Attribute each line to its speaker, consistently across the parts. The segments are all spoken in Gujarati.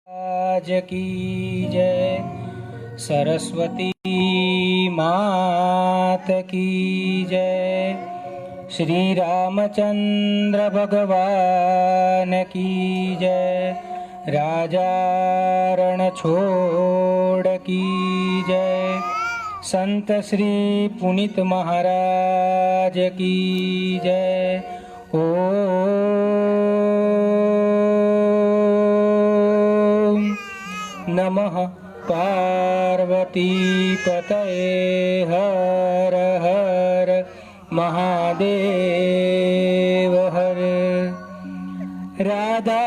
Speaker 1: आज की जय। सरस्वती मात की जय। श्री रामचंद्र भगवान की जय। राजा रणछोड़ की जय। संत श्री पुनीत महाराज की जय। ओम नमः पार्वती पतये हर हर महादेव हर। राधा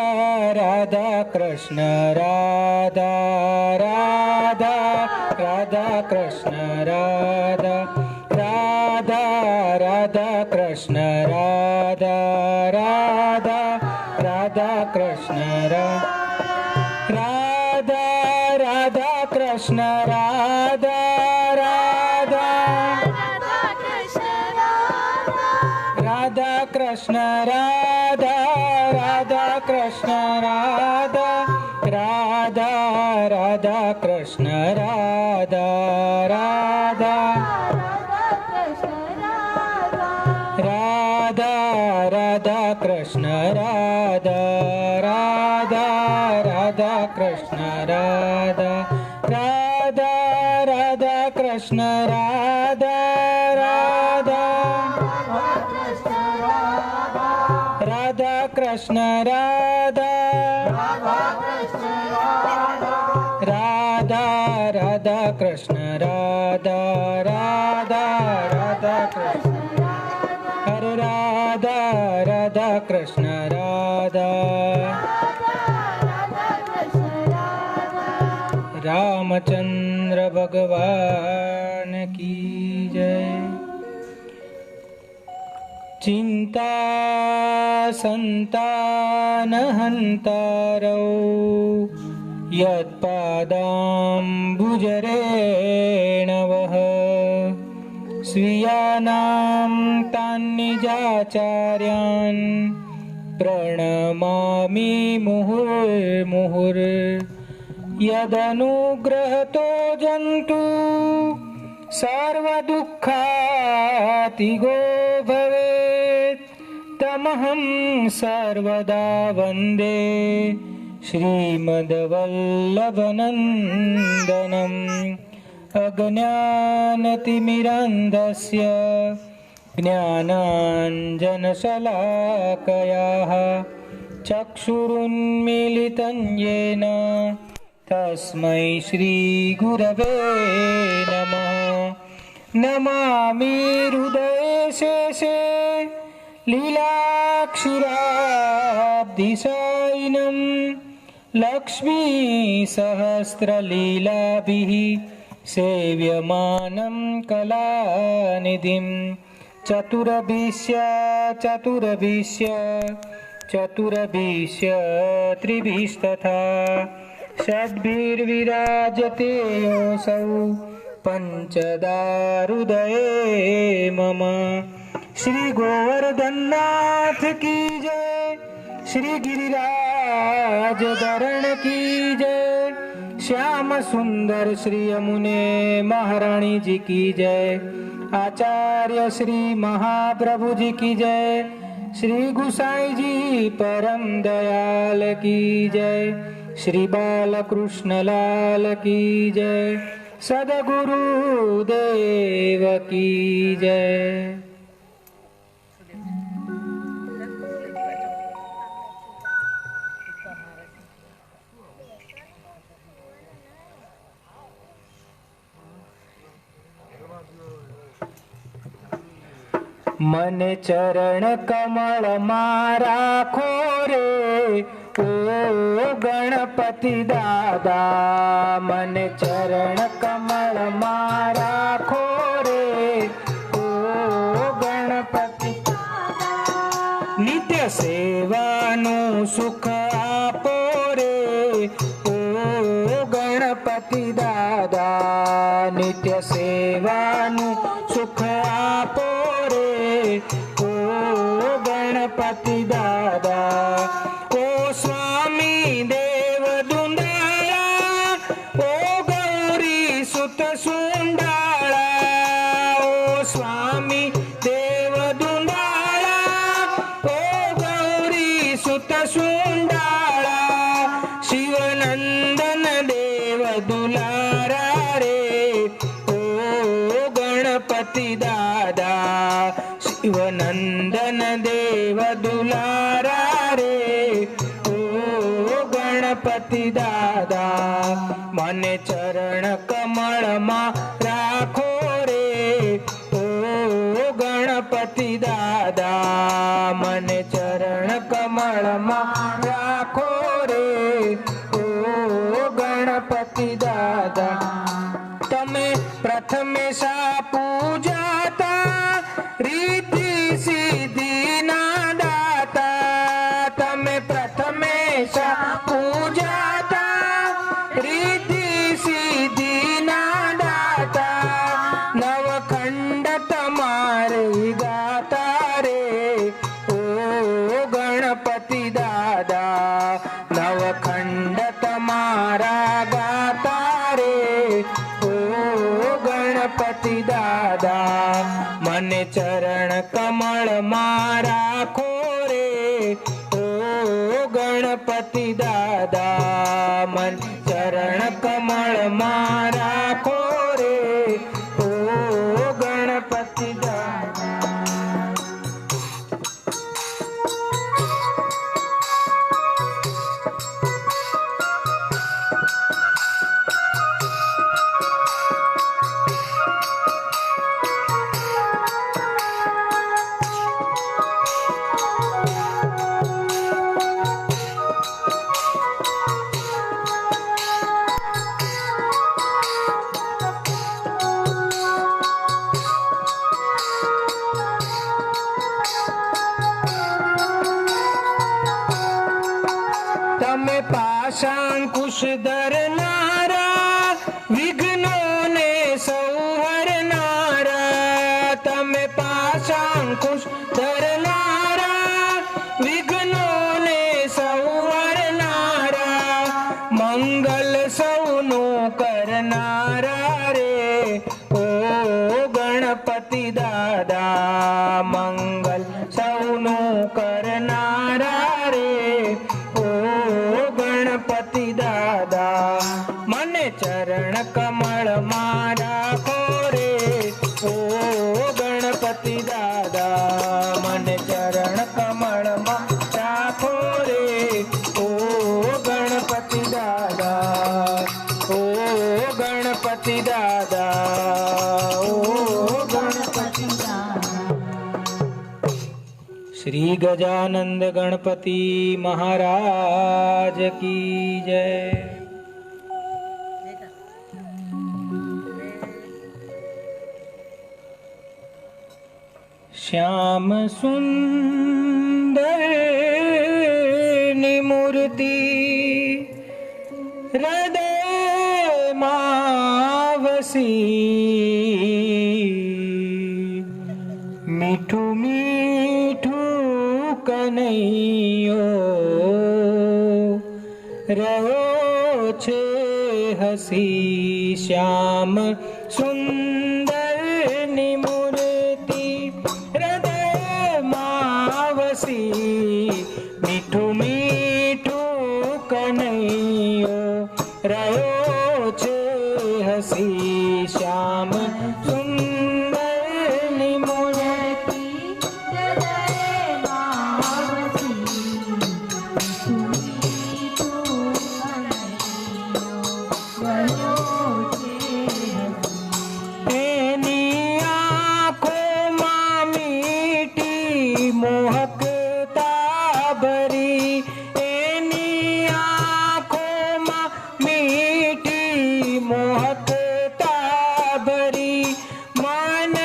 Speaker 1: राधा कृष्ण राधा राधा राधा कृष्ण राधा राधा राधा कृष्ण राधा राधा राधा कृष्ण राधा राधा कृष्ण राधा राधा राधा कृष्ण राधा राधा कृष्ण राधा राधा राधा कृष्ण राधा राधा राधा राधा कृष्ण राधा राधा राधा कृष्ण राधा राधा राधा कृष्ण राधा राधा राधा कृष्ण राधा राधा राधा कृष्ण राधा राधा राधा कृष्ण हरे राधा राधा कृष्ण राधा। रामचंद्र भगवान की जय। चिंता संतान हंतारौ यत्पादाम्बुजरेणवः स्वीयानां तान्निजाचार्यान् प्रणमामि मुहुर्मुहुर्। यदनुग्रहतो जन्तु सर्वदुःखातिगो भवेत् तमहं सर्वदा वन्दे श्रीमद्वल्लभनन्दनम्। अज्ञानतिमिरान्धस्य ज्ञानाञ्जनशलाकया चक्षुरुन्मीलितं येन तस्मै श्रीगुरवे नमः। नमामि हृदये शेषे लीलाक्षुराब्धिसायिनं लक्ष्मीसहस्रलीलाभिः सेव्यमानं कलानिधिं। चतुरभिश्च त्रिभिस्तथा षड्भिर्विराजते योऽसौ पञ्चदा हृदये मम। श्री गोवर्धननाथ की जय। श्री गिरिराज धरण की जय। श्याम सुंदर श्री यमुने महारानी जी की जय। आचार्य श्री महाप्रभु जी की जय। श्री गुसाई जी परम दयाल की जय। श्री बालकृष्ण लाल की जय। सदगुरु देव की जय। मन चरण कमल मारा खोरे ओ गणपति दादा। मन चरण कमल मारा खोरे ओ गणपति नित्य सेवानु सुख आपो रे ओ गणपति दादा। नित्य सेवानु सुख आपो ओ गणपति दादा। ओ स्वामी देव दुंदा શ્વેત સુંડાળા શિવનંદન દેવ દુલારા રે ઓ ગણપતિ દાદા શિવનંદન દેવ દુલારા રે ઓ ગણપતિ દાદા મને ચરણ કમળમાં રાખો રે ઓ ગણપતિ દાદા મને ચરણ કમળમાં રાખો રે ઓ ગણપતિ દાદા તમે પ્રથમે શા પૂજાતા રીતિ સિદ્ધિ ના દાતા તમે પ્રથમે શા પૂજાતા રીતિ સિદ્ધિ ના દાતા નવખંડ તમારે ગાતા રે ઓ ગણપતિ દાદા નવખંડ તમારા ગાતા રે ઓ ગણપતિ દાદા મને ચરણ કમળમાં રાખો રે ઓ ગણપતિ દાદા મન ચરણ કમળમાં રાખો રે ઓ ગણપતિ દાદા તમે પાશાંકુશ ધરનારા વિઘ્નોને સંહરનારા તમે પાશાંકુશ ધરનારા વિઘ્નોને સંહરનારા મંગલ સૌનું કરનારા રે ઓ ગણપતિ દાદા મંગલ સૌનું કરનારા રે ઓ ગણપતિ દાદા મને ચરણ કમળમાં રાખો રે ઓ ગણપતિ દાદા મને ચરણ કમળમાં રાખો રે ઓ ગણપતિ દાદા ઓ ગણપતિ દાદા ઓ ગણપતિ દાદા શ્રી ગજાનંદ ગણપતિ મહારાજ કી જય શ્યામ સુંદર ની મૂર્તિ હૃદયમાં વસી મીઠું મીઠું કનૈયો રહ્યો છે હસી શ્યામ સુંદર ની મૂર્તિ હૃદયમાં વસી મીઠું મીઠું કનૈયો રહ્યો છે હસી શ્યામ સુંદર ની મૂર્તિ તેની આંખોમાં મીઠી મોહકતા ભરી એની આંખોમાં મીઠી મોહકતા ભરી મન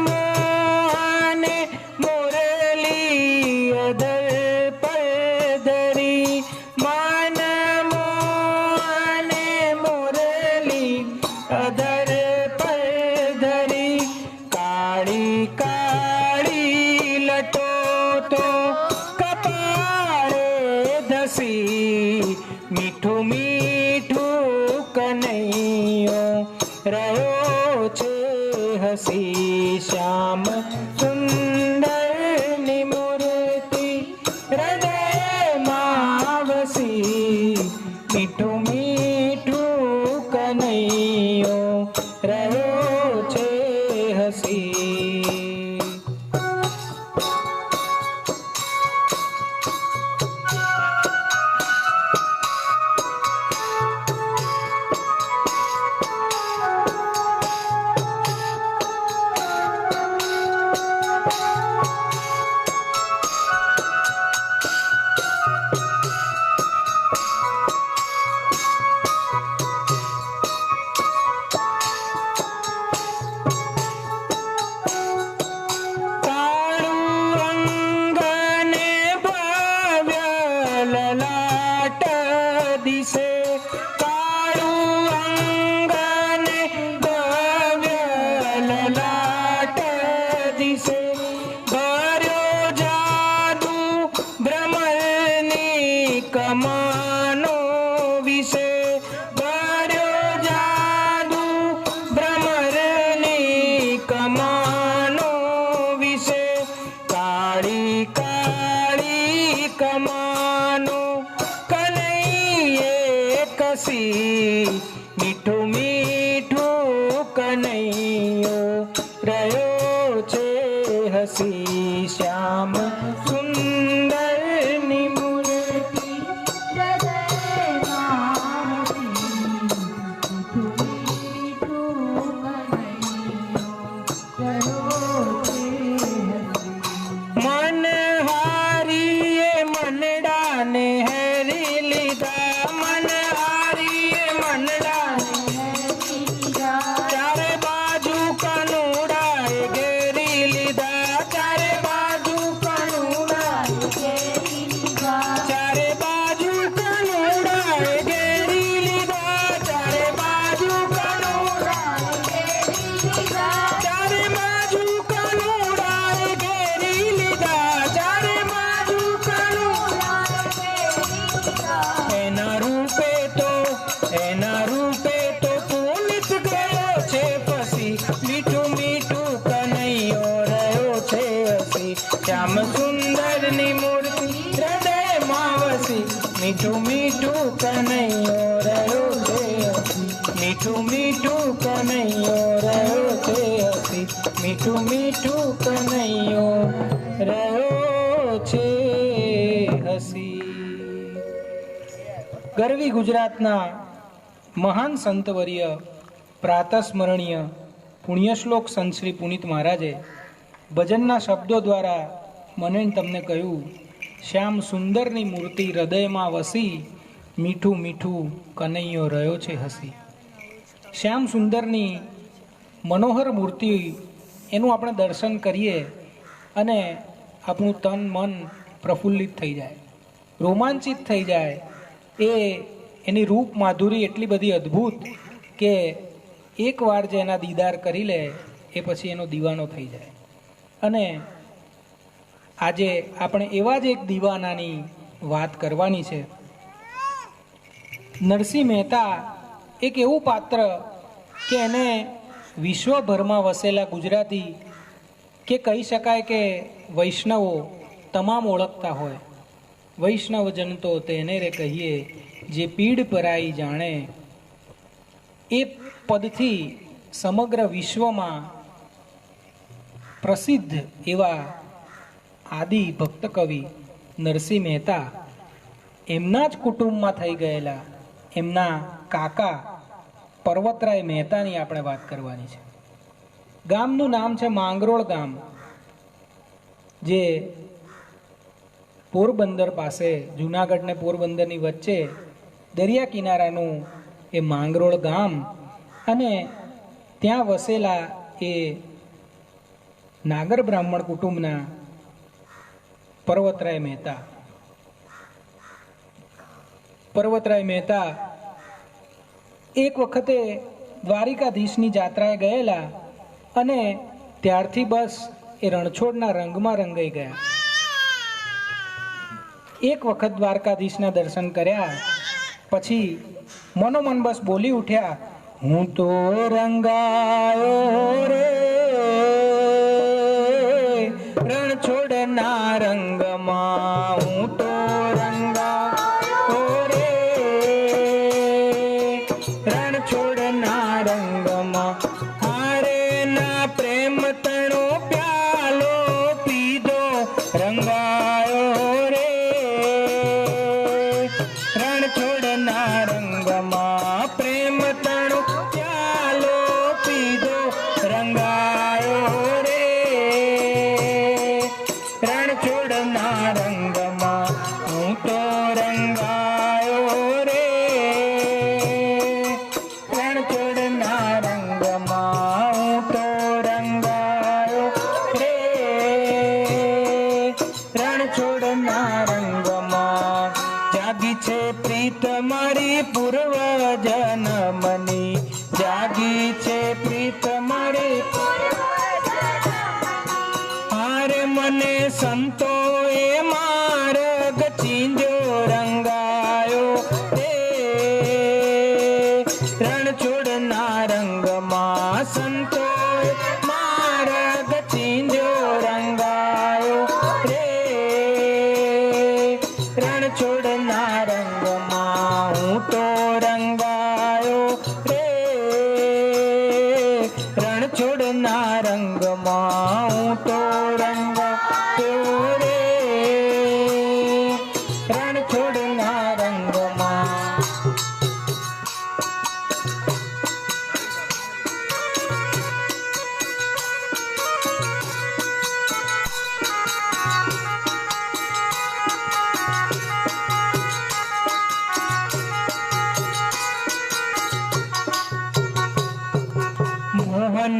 Speaker 1: મોહને મુરલી અધર પર ધરી મન મોહને મુરલી અધર પર ધરી કાળી કાળી લટો તો કપાળે ધસી મીઠું મીઠું કનૈયો રહ્યો છે હસી શ્યામ સુંદર ની મૂર્તિ હૃદયમાં કમાનો વિશે કર્યો જાદુ ભ્રમરની કમાનો વિશે કાળી કાળી કમાનો કનૈયે કસી મીઠું મીઠું કનૈયો રહ્યો છે હસી શ્યામ સુંદરની મૂર્તિ મન હારીએ મનડાને હેરી લીધા મન હારીએ મનડાને ચારે બાજુ કનુડાએ ઘેરી લીધા ચારે બાજુ કનુડાએ ચારે બાજુ કનુડાએ ઘેરી લીધા ચારે બાજુ કનુડાએ ચારે બાજુ કનુડાએ ઘેરી લીધા ચારે બાજુ એના રૂપે તો પુનિત ગયો છે ફસી મીઠું મીઠું કનૈયો રહ્યો છે હસી શ્યામ સુંદરની મૂર્તિ હૃદયમાં વસી મીઠું મીઠું કનૈયો રહ્યો છે હસી મીઠું મીઠું કનૈયો રહ્યો છે હસી મીઠું મીઠું કનૈયો રહ્યો છે હસી. ગરવી ગુજરાતના મહાન સંતવર્ય પ્રાતસ્મરણીય પુણ્યશ્લોક સંત શ્રી પુનિત મહારાજે ભજનના શબ્દો દ્વારા મને તમને કહ્યું, શ્યામ સુંદરની મૂર્તિ હૃદયમાં વસી મીઠું મીઠું કનૈયો રહ્યો છે હસી. શ્યામ સુંદરની મનોહર મૂર્તિ એનું આપણે દર્શન કરીએ અને આપણું તન મન પ્રફુલ્લિત થઈ જાય, રોમાંચિત થઈ જાય. એની રૂપ માધુરી એટલી બધી અદ્ભુત કે એકવાર જે એના દીદાર કરી લે એ પછી એનો દીવાનો થઈ જાય. અને આજે આપણે એવા જ એક દીવાનાની વાત કરવાની છે. નરસિંહ મહેતા એક એવું પાત્ર કે એને વિશ્વભરમાં વસેલા ગુજરાતી કે કહી શકાય કે વૈષ્ણવો તમામ ઓળખતા હોય. વૈષ્ણવજન તો તેને રે કહીએ જે પીડ પરાઈ જાણે. એ પદથી સમગ્ર વિશ્વમાં પ્રસિદ્ધ એવા આદિ ભક્ત કવિ નરસિંહ મહેતા એમના જ કુટુંબમાં થઈ ગયેલા એમના કાકા પર્વતરાય મહેતાની આપણે વાત કરવાની છે. ગામનું નામ છે માંગરોળ ગામ, જે પોરબંદર પાસે, જુનાગઢ ને પોરબંદરની વચ્ચે દરિયા કિનારાનું એ માંગરોળ ગામ. અને ત્યાં વસેલા એ નાગર બ્રાહ્મણ કુટુંબના પર્વતરાય મહેતા. પર્વતરાય મહેતા એક વખતે દ્વારિકાધીશની જાત્રાએ ગયેલા અને ત્યારથી બસ એ રણછોડના રંગમાં રંગાઈ ગયા. એક વખત દ્વારકાધીશના દર્શન કર્યા પછી મનોમન બસ બોલી ઉઠ્યા, હું તો રંગાયો રે રણછોડના રંગમાં, હું તો રંગાયો રે રણછોડના રંગમાં. હારે ના પ્રેમ તણો પ્યાલો પીધો રંગાયો રે રણછોડના રંગમાં. પ્રેમ તણો પ્યાલો પીધો રંગાયો રે રણછોડના રંગમાં. હું તો રંગાયો રે રણછોડના રંગમાં. હું તો રંગાયો રે રણછોડના રંગમાં. જાગી છે પ્રીત મારી પૂર્વ જન્મની, જાગી છે પ્રીત મારી. હારે મને સંતોએ માર્ગ ચીંજો રંગા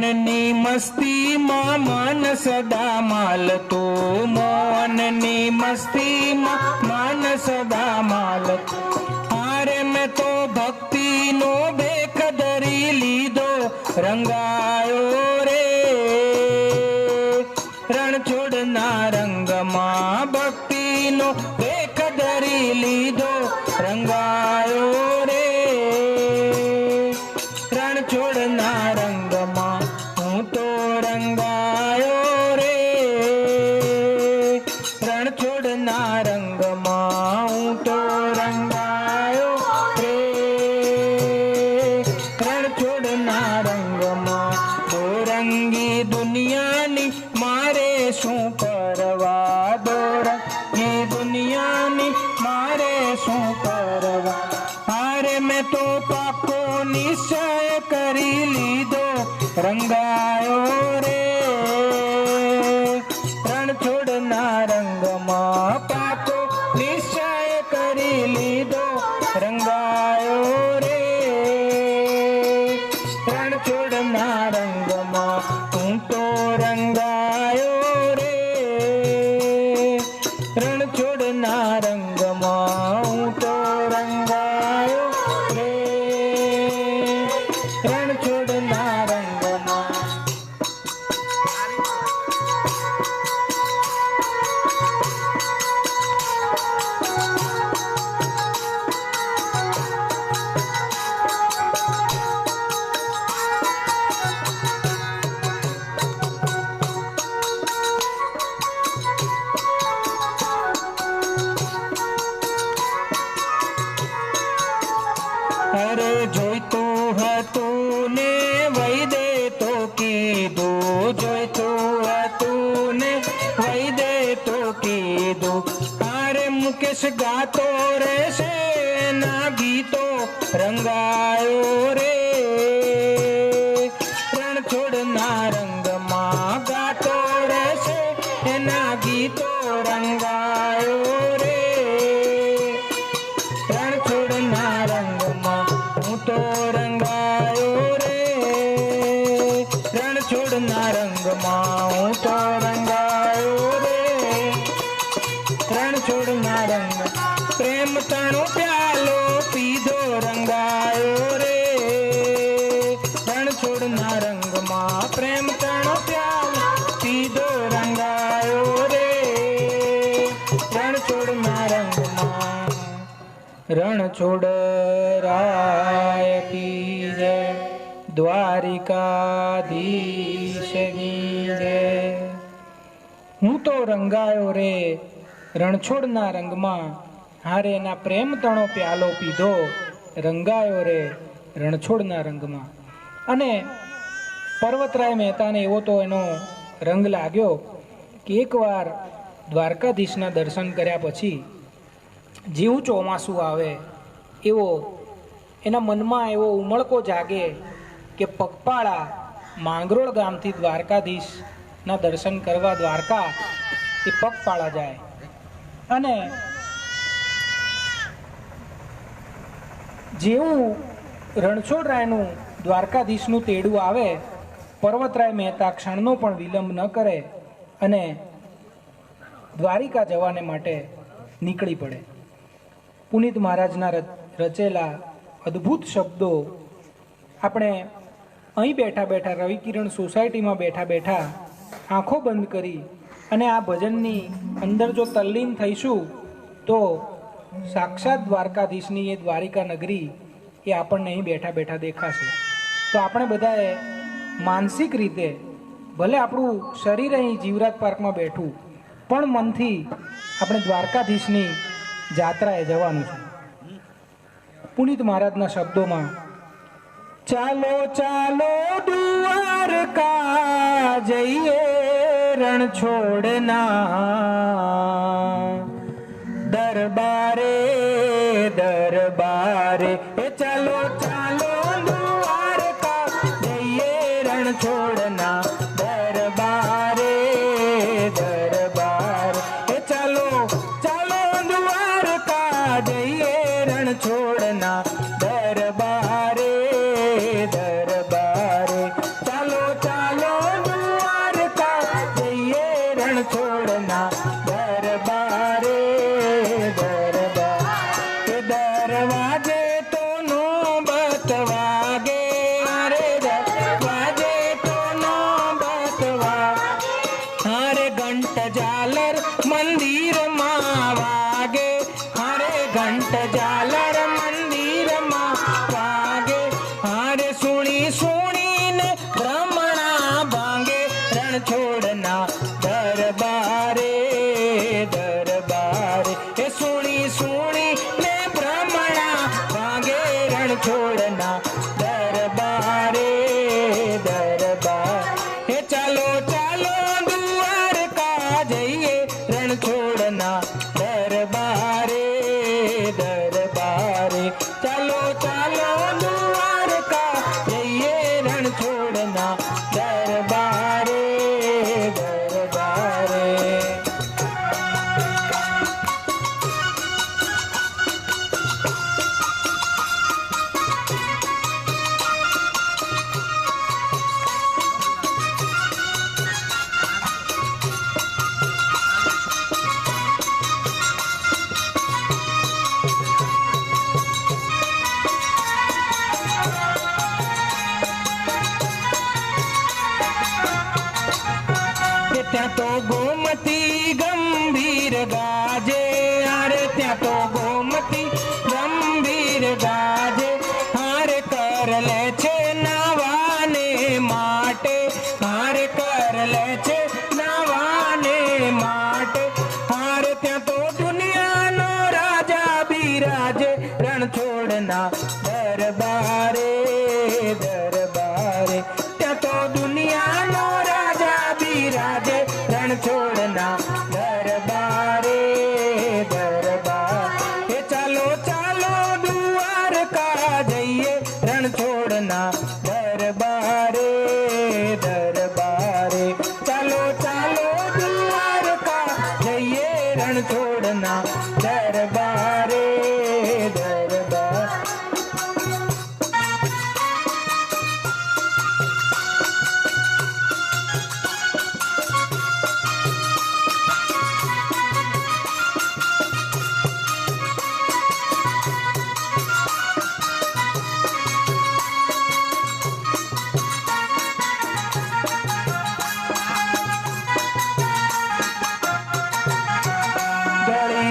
Speaker 1: મોનની મસ્તીમાં મન સદા માલતો, મોનની મસ્તીમાં મન સદા માલતો. હારે મેં તો ભક્તિનો બેખ ધરી લીધો, રંગાયો રે રણછોડના રંગમાં. ભક્તિનો બેખ ધરી લીધો, રંગાયો રે રણછોડના રંગમાં. હું તો રંગાયો રે રણછોડના રંગમાં. હું તો રંગાયો રે રણછોડના રંગમાં. દોરંગી દુનિયાની મારે શું પરવા, દોરંગી દુનિયાની મારે શું પરવા. હારે મેં તો પાકો નિશ્ચય કરી લીધો, રંગાયો રે રણછોડના રંગમાં. પાકો નિશ્ચય કરી લીધો, રંગાયો રે રણછોડના રંગમાં. હું તો રંગાયો રે રણછોડના રંગમાં. હું તો રંગાયો રે રણછોડના રંગમાં. અરે જોઈતું હતું ને વહી દે તો કીધું, જોઈતું હતું ને વહી દે તો કીધું. અરે મુકેશ ગાતો રહેશે ના ગીતો, રંગાયો રે રણછોડના રંગમાં. ગાતો રહેશે એના ગીતો, રંગાયો રે રણછોડના રંગમાં. હું તો રંગાયો રે રણછોડના રંગમાં. હું તો રંગાયો રે રણછોડના રંગ. પ્રેમ તણો પ્યાલો પીધો, રંગાયો રે રણછોડના રંગમાં. પ્રેમ તણો પ્યાલો પીધો, રંગાયો રે રણછોડના રંગમાં. રણછોડ રાય કી જય, દ્વારિકાધીશ કી જય. હું તો રંગાયો રે રણછોડના રંગમાં. હારે એના પ્રેમ તણો પ્યાલો પીધો, રંગાયો રે રણછોડના રંગમાં. અને પર્વતરાય મહેતાને એવો તો એનો રંગ લાગ્યો કે એકવાર દ્વારકાધીશના દર્શન કર્યા પછી જેવું ચોમાસું આવે એવો એના મનમાં એવો ઉમળકો જાગે કે પગપાળા માંગરોળ ગામથી દ્વારકાધીશના દર્શન કરવા દ્વારકા એ પગપાળા જાય. અને જેવું રણછોડરાયનું દ્વારકાધીશનું તેડું આવે, પર્વતરાય મહેતા ક્ષણનો પણ વિલંબ ન કરે અને દ્વારિકા જવાને માટે નીકળી પડે. પુનિત મહારાજના રચેલા અદ્ભુત શબ્દો આપણે અહીં બેઠા બેઠા રવિકિરણ સોસાયટીમાં બેઠા બેઠા આંખો બંધ કરી અને આ ભજનની અંદર જો તલ્લીન થઈશું તો સાક્ષાત દ્વારકાધીશની એ દ્વારિકા નગરી એ આપણને અહીં બેઠા બેઠા દેખાશે. તો આપણે બધાએ માનસિક રીતે ભલે આપણું શરીર અહીં જીવરાજ પાર્કમાં બેઠું પણ મનથી આપણે દ્વારકાધીશની જાત્રાએ જવાનું છે. પુનિત મહારાજના શબ્દોમાં, ચાલો ચાલો દ્વારકા જઈએ રણછોડના દરબારે દરબારે. ચાલો ચાલો દ્વારકા જઈએ રણછોડના દરબારે દરબારે. ચાલો ચાલો દ્વારકા જઈએ રણછોડના દરબારે દરબારે. ચાલો ચાલો રણછોડના દરબારે દરબારે ત્યાં તો દુનિયાનો રાજા બિરાજે રણછોડના દરબારે દરબારે ચાલો ચાલો દ્વારકા જઈએ રણછોડના દરબારે દરબારે ચાલો ચાલો દ્વારકા જઈએ રણછોડના દરબારે દરબાર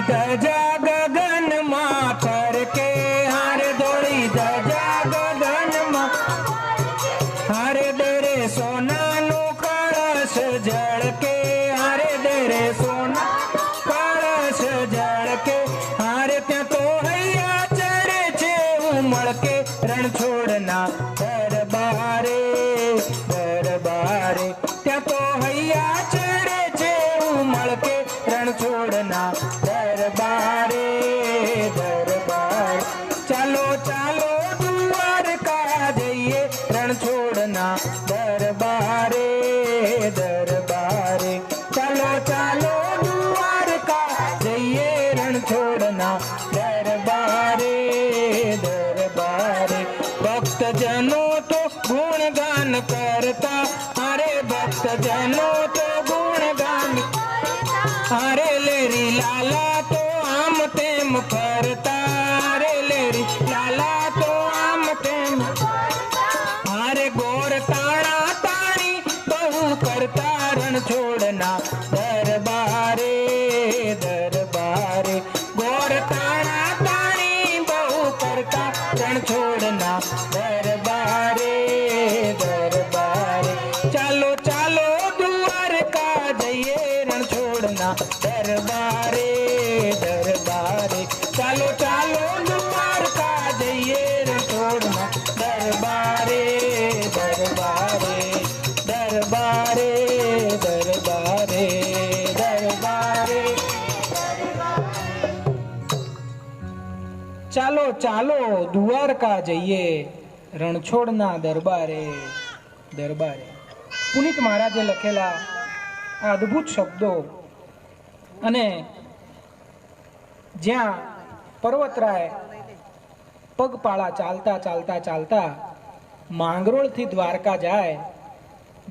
Speaker 1: ધજા ગગનમાં ફરકે હારે દોડી ધજા ગગનમાં હારે દેરે સોનાનું કળશ ઝળકે હારે દેરે સોના કળશ ઝળકે હારે ત્યાં તો હૈયા ચડે છે ઉમળકે રણછોડના દરબારે દરબારે ત્યાં તો હૈયા ચડે છે ઉમળકે રણછોડના દરબારે દરબાર ચાલો ચાલો દ્વારકા જઈએ રણછોડના દરબારે દરબારે ચાલો ચાલો દ્વારકા જઈએ રણછોડના દરબારે દરબારે ભક્તજનો તો ગુણગાન કરતા અરે ભક્તજનો તો ગુણગાન અરે લેરી લાલા તો આમ તેમ ફરતા રે લેરી લાલા તો આમ તેમ અરે ગોર તાણા તાણી બહુ કરતા રણછોડના દરબારે દરબારે ગોર તાણા તાણી બહુ કરતા રણછોડના દરબારે દરબારે ચાલો ચાલો દ્વારકા જઈએ રણછોડના દરબારે દરબારે ચાલો ચાલો દ્વારકા જઈએ રણછોડના દરબારે દરબારે દરબારે દરબારે દરબારે ચાલો ચાલો દ્વારકા જઈએ રણછોડના દરબારે દરબારે પુનિત મહારાજે લખેલા આ અદ્ભુત શબ્દો અને જ્યાં પર્વતરાય પગપાળા ચાલતા ચાલતા ચાલતા માંગરોળથી દ્વારકા જાય,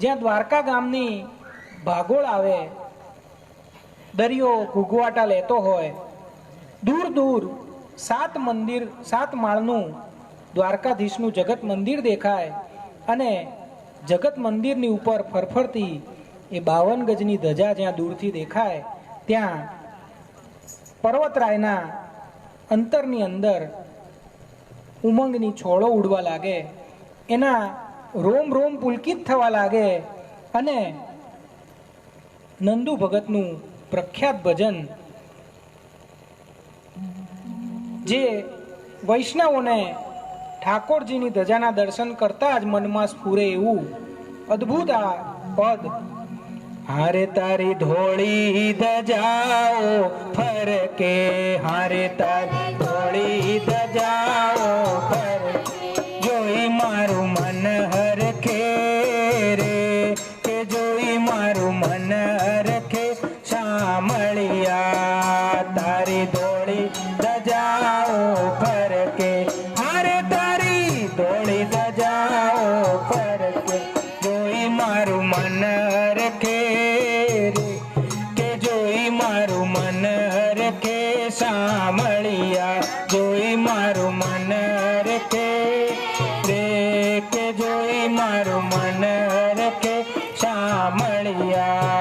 Speaker 1: જ્યાં દ્વારકા ગામની ભાગોળ આવે, દરિયો ઘૂઘવાટા લેતો હોય, દૂર દૂર સાત માળનું દ્વારકાધીશનું જગત મંદિર દેખાય અને જગત મંદિરની ઉપર ફરફરતી એ 52 ગજની ધજા જ્યાં દૂરથી દેખાય ત્યાં પર્વતરાયના અંતરની અંદર ઉમંગની છોડો ઉડવા લાગે, એના રોમ રોમ પુલકિત થવા લાગે અને નંદુ ભગતનું પ્રખ્યાત ભજન જે વૈષ્ણવોને ઠાકોરજીની ધજાના દર્શન કરતા જ મનમાં સ્ફુરે એવું અદ્ભુત આ પદ. હારે તારી ધોળી ધજાઓ ફરકે, હારે તારી ધોળી ધજાઓ ફરકે, જોઈ મારું મન હરખે રે, કે જોઈ મારું મન હરખે શામળિયા તારી ધોળી ધજાઓ ફરકે, હારે તારી ધોળી ધજાઓ ફરકે, જોઈ મારું મન હરખે રે, કે જોઈ મારું મન હરખે શામળિયા, જોઈ મારું મન હરખે રે, કે જોઈ મારું મન હરખે શામળિયા.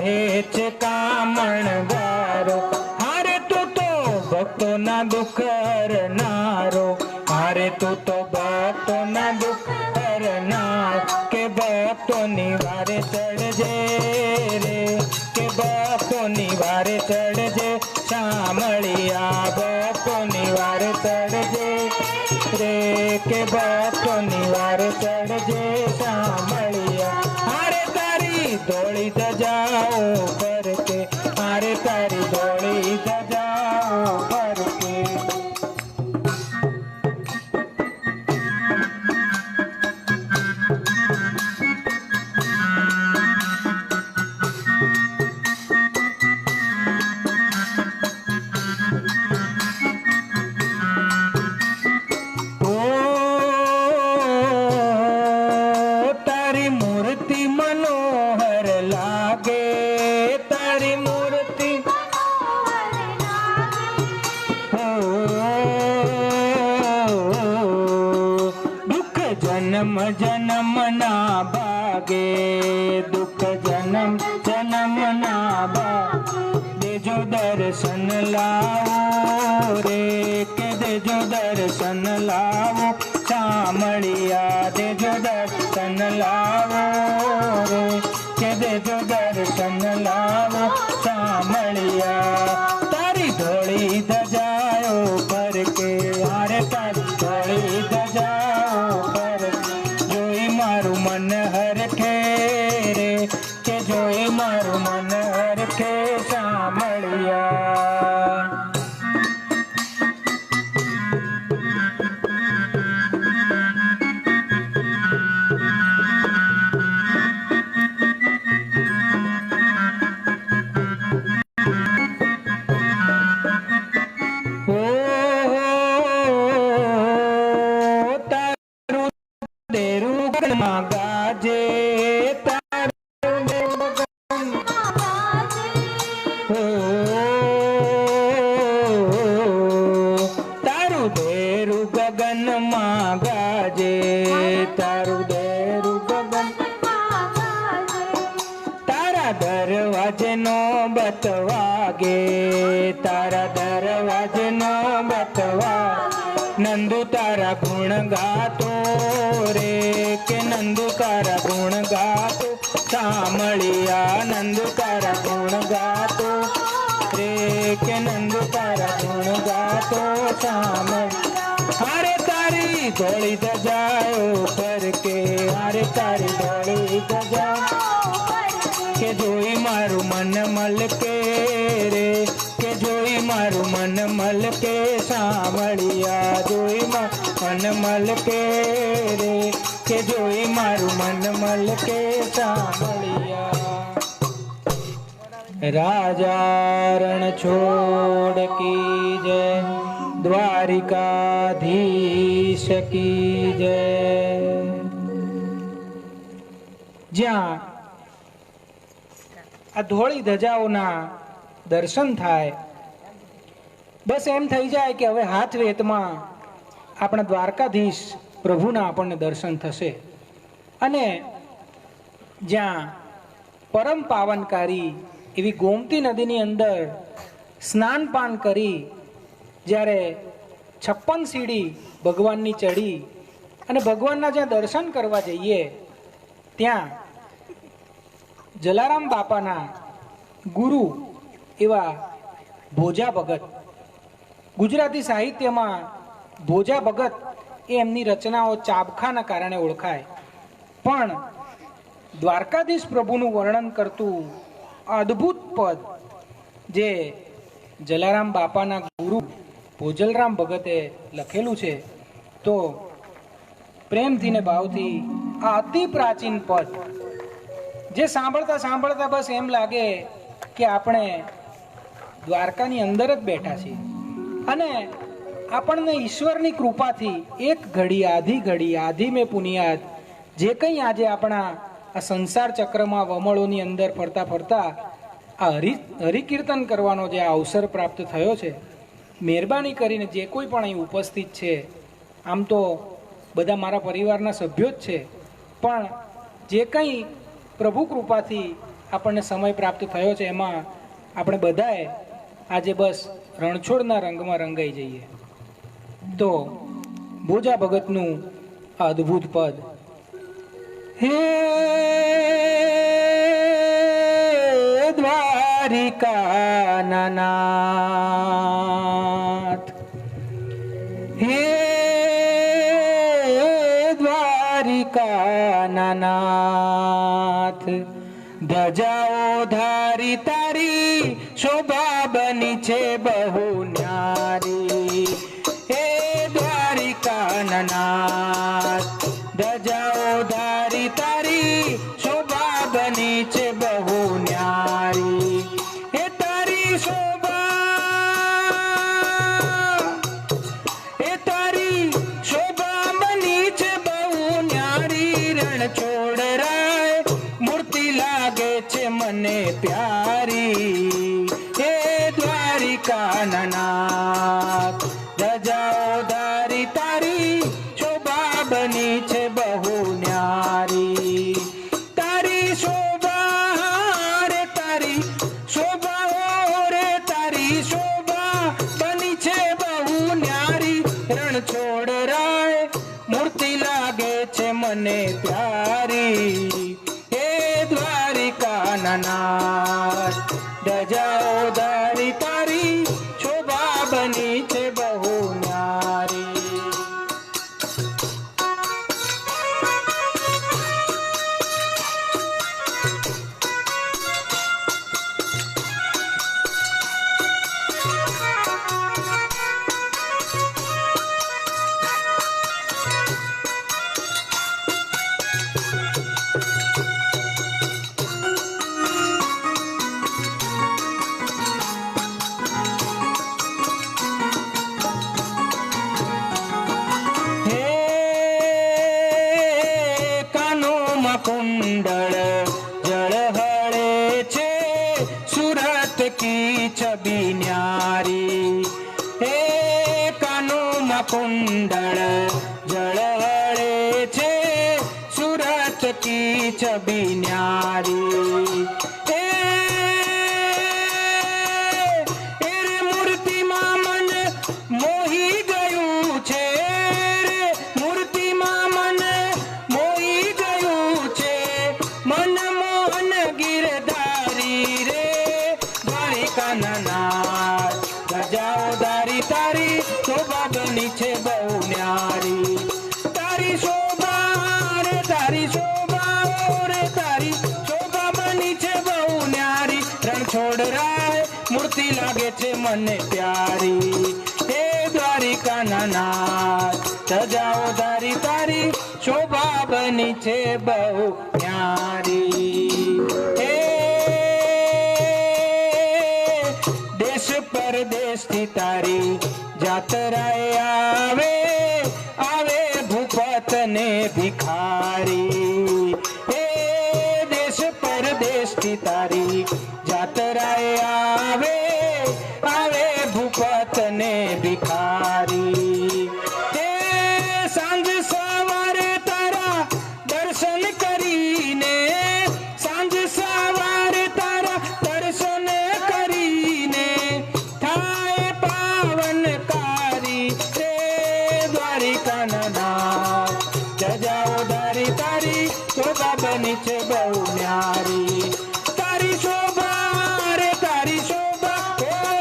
Speaker 1: કહે છે કામણગારો. હારે તું તો ભક્તોના દુઃખ હરનારો. હારે તું તો ભક્તોના દુઃખ હરનાર. કે ભક્તોની વારે ચડજે રે. કે ભક્તોની વારે ચડજે શામળિયા. ભક્તોની વારે ચડજે રે. કે ભક્તોની વારે ચડજે શામળિયા. હારે તારી ધોળી ધજાઓ પર કે. હારે તારી ધોળી ધજાઓ પર કે. તારી મૂર્તિ મનોહર લાગે. તારી મૂર્તિ દુઃખ જન્મ જન્મ ના ભાગે. દુઃખ જન્મ જન્મ ના ભાગે. દેજો દર્શન લાવો રે. કે દેજો દર્શન લાવો શામળિયા. દેજો દર્શન લાવો રે. કે દેજો દર્શન લાવો શામળિયા. તારી ધોળી ધજાઓ પર કે. હારે તારી ધોળી ધજાઓ પર કે. જોઈ મારું મન હરખે રે. કે જોઈ મારું મન હરખે શામળિયા. તારું દેરું ગગનમાં ગાજે. તારું દેરું ગગનમાં ગાજે. તારું દેરું ગગનમાં ગાજે. તારું દેરું ગગનમાં ગાજે. તારા દરવાજે નો બતવાગે. તારા દરવાજે નો બતવાગે. નંદુ તારા ગુણ ગાતો રે. કે નંદુ તારા ગુણ ગાતો શામળિયા. નંદુ તારા ગુણ ગાતો રે. કે નંદુ તારા ગુણ ગાતો શામળિયા. હારે તારી ધોળી ધજાઓ પર કે. હારે તારી ધોળી ધજાઓ કે. જોઈ મારું મન મલકે રે. કે જોઈ મારું મન મલકે શામળિયા. જોઈ મન મલકે રે. કે જોઈ મારું મન મલકે શામળિયા. રાજા રણ છોડ કી જય. દ્વારિકાધીશ કી જય. જ્યાં આ ધોળી ધજાઓના દર્શન થાય બસ એમ થઈ જાય કે હવે હાથ વેતમાં આપણા દ્વારકાધીશ પ્રભુના આપણને દર્શન થશે. અને જ્યાં પરમ પાવનકારી એવી ગોમતી નદીની અંદર સ્નાન પાન કરી જ્યારે 56 સીડી ભગવાનની ચડી અને ભગવાનના જ્યાં દર્શન કરવા જઈએ ત્યાં જલારામ બાપાના ગુરુ એવા ભોજા ભગત. ગુજરાતી સાહિત્યમાં ભોજા ભગત એ એમની રચનાઓ ચાબખાના કારણે ઓળખાય. પણ દ્વારકાધીશ પ્રભુનું વર્ણન કરતું અદ્ભુત પદ જે જલારામ બાપાના ગુરુ ભોજલરામ ભગતે લખેલું છે તો પ્રેમથી ને ભાવથી આ અતિ પ્રાચીન પદ જે સાંભળતા સાંભળતા બસ એમ લાગે કે આપણે દ્વારકાની અંદર જ બેઠા છીએ. અને આપણને ઈશ્વરની કૃપાથી એક ઘડી આધી મેં પુનિયાદ જે કંઈ આજે આપણા આ સંસાર ચક્રમાં વમળોની અંદર ફરતા ફરતા આ હરિકીર્તન કરવાનો જે અવસર પ્રાપ્ત થયો છે, મહેરબાની કરીને જે કોઈ પણ અહીં ઉપસ્થિત છે, આમ તો બધા મારા પરિવારના સભ્યો જ છે, પણ જે કંઈ પ્રભુ કૃપાથી આપણને સમય પ્રાપ્ત થયો છે એમાં આપણે બધાએ આજે બસ રણછોડના રંગમાં રંગાઈ જઈએ. તો ભોજા ભગતનું આ અદ્ભુત પદ. હે દ્વારિકા નાથ, હે દ્વારિકા નાથ, ધજાઓ ધારી તારી શોભા બની છે બહુ ન્યારી. હે દ્વારિકા નાથ, ધજાઓ ધારી તારી શોભા બની છે બહુ ન્યારી. હે તારી શોભા, હે તારી શોભા બની છે બહુ ન્યારી. રણછોડ રાય મૂર્તિ લાગે છે મને પ્યારી. હે દ્વારિકા નાથ, ધજાઓ ધારી તારી શોભા બની છે બહુ ન્યારી. તારી શોભા રે તારી શોભા રે તારી શોભા બની છે બહુ ન્યારી. રણછોડ રાય મૂર્તિ લાગે છે મને પ્યારી. હે દ્વારિકા નાથ, ધજાઓ ધારી તારી શોભા બની છે બહુ ન્યારી. कुंडल जल हड़े छे सूरत की छवि न्यारी. हे कानो मा कुंडल जल हड़े छे सूरत की छवि न्यारी. मूर्ति मा मन मोही गયું છે. મૂર્તિ માં મન મોહી ગયું છે. મનમોહન ગિરધારી રે દ્વારિકા નાથ, ધજાઓ ધારી તારી શોભા બની છે બહુ ન્યારી. તારી શોભા રે તારી શોભા રે તારી શોભા બની છે બહુ ન્યારી. રણછોડ રાય મૂર્તિ લાગે છે મને પ્યારી. હે દ્વારિકા નાથ, ધજાઓ ધારી તારી શોભા બની છે બહુ ન્યારી. હે દેશ પરદેશથી તારી જાતરાએ આવે આવે ભૂપત ને ભિખારી. હે દેશ પરદેશથી તારી જાતરાએ આવે આવે ભૂપત ને ભિખારી. સાંજ સવારે તારા દર્શન કરીને, સાંજ સવારે તારા દર્શન કરીને થાય પાવનકારી. રે દ્વારિકા નાથ, ધજાઓ ધારી તારી શોભા બની છે બહુ ન્યારી. તારી શોભા રે તારી શોભા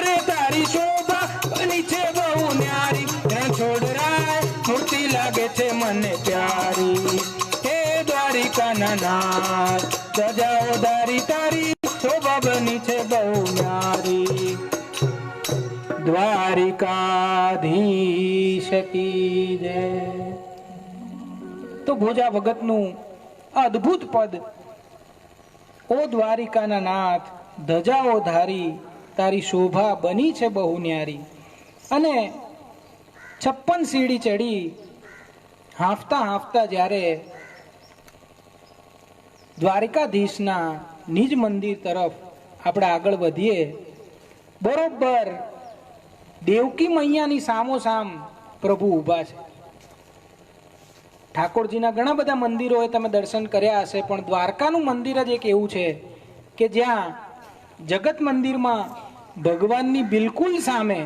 Speaker 1: રે તારી શોભા બની છે બહુ ન્યારી. રણછોડ રાય મૂર્તિ લાગે છે મને પ્યારી. હે દ્વારિકા નાથ, ધજાઓ ધારી તારી શોભા બની છે બહુ ન્યારી. દ્વારિકાધીશ કી જય. તો ભોજા ભગતનું અદ્ભુત પદ. ઓ દ્વારિકાના નાથ, ધજાઓ ધારી તારી શોભા બની છે બહુ ન્યારી. અને 56 સીડી ચડી હાંફતા હાંફતા જ્યારે દ્વારિકાધીશના નિજ મંદિર તરફ આપણે આગળ વધીએ, બરોબર દેવકી મૈયાની સામોસામ પ્રભુ ઊભા છે. ઠાકોરજીના ઘણા બધા મંદિરો તમે દર્શન કર્યા હશે, પણ દ્વારકાનું મંદિર જ એક એવું છે કે જ્યાં જગત મંદિરમાં ભગવાનની બિલકુલ સામે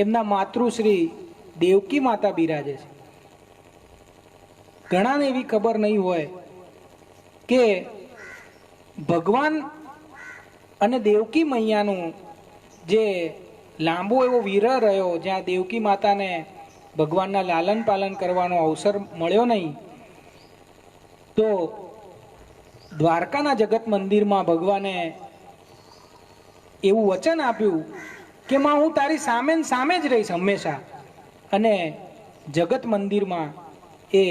Speaker 1: એમના માતૃશ્રી દેવકી માતા બિરાજે છે. ઘણાને એવી ખબર નહીં હોય કે ભગવાન અને દેવકી મૈયાનું જે લાંબો એવો વિરહ રહ્યો, જ્યાં દેવકી માતાને ભગવાનના લાલન પાલન કરવાનો અવસર મળ્યો નહીં, તો દ્વારકાના જગત મંદિરમાં ભગવાને એવું વચન આપ્યું કે માં હું તારી સામે ને સામે જ રહીશ હંમેશા. અને જગત મંદિરમાં એ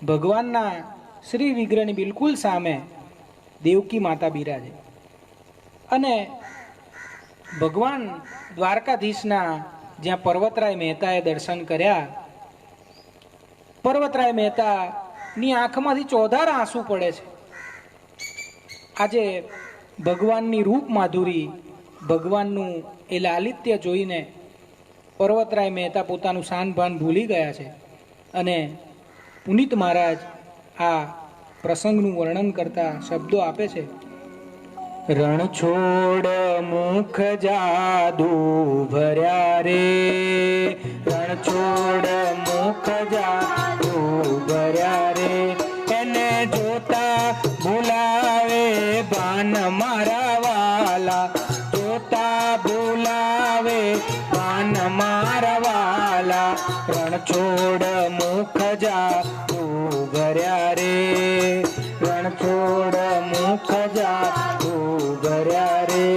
Speaker 1: ભગવાનના શ્રી વિગ્રહની બિલકુલ સામે દેવકી માતા બિરાજે. અને ભગવાન દ્વારકાધીશના જ્યાં પર્વતરાય મહેતાએ દર્શન કર્યા, પર્વતરાય મહેતાની આંખમાંથી ચોધાર આંસુ પડે છે. આજે ભગવાનની રૂપ માધુરી, ભગવાનનું એ લાલિત્ય જોઈને પર્વતરાય મહેતા પોતાનું શાન ભાન ભૂલી ગયા છે. અને પુનિત મહારાજ આ પ્રસંગનું વર્ણન કરતા શબ્દો આપે છે. રણછોડ મુખ જાદુ ભર્યા રે, રણછોડ મુખ જાદુ ભર્યા રે, એને જોતા ભૂલાવે બાન મારા વાલા, જોતા ભૂલાવે બાન મારા વાલા, રણછોડ મુખ જાદુ ભર્યા રે, રણછોડ મુખ જાદુ ભર્યા રે.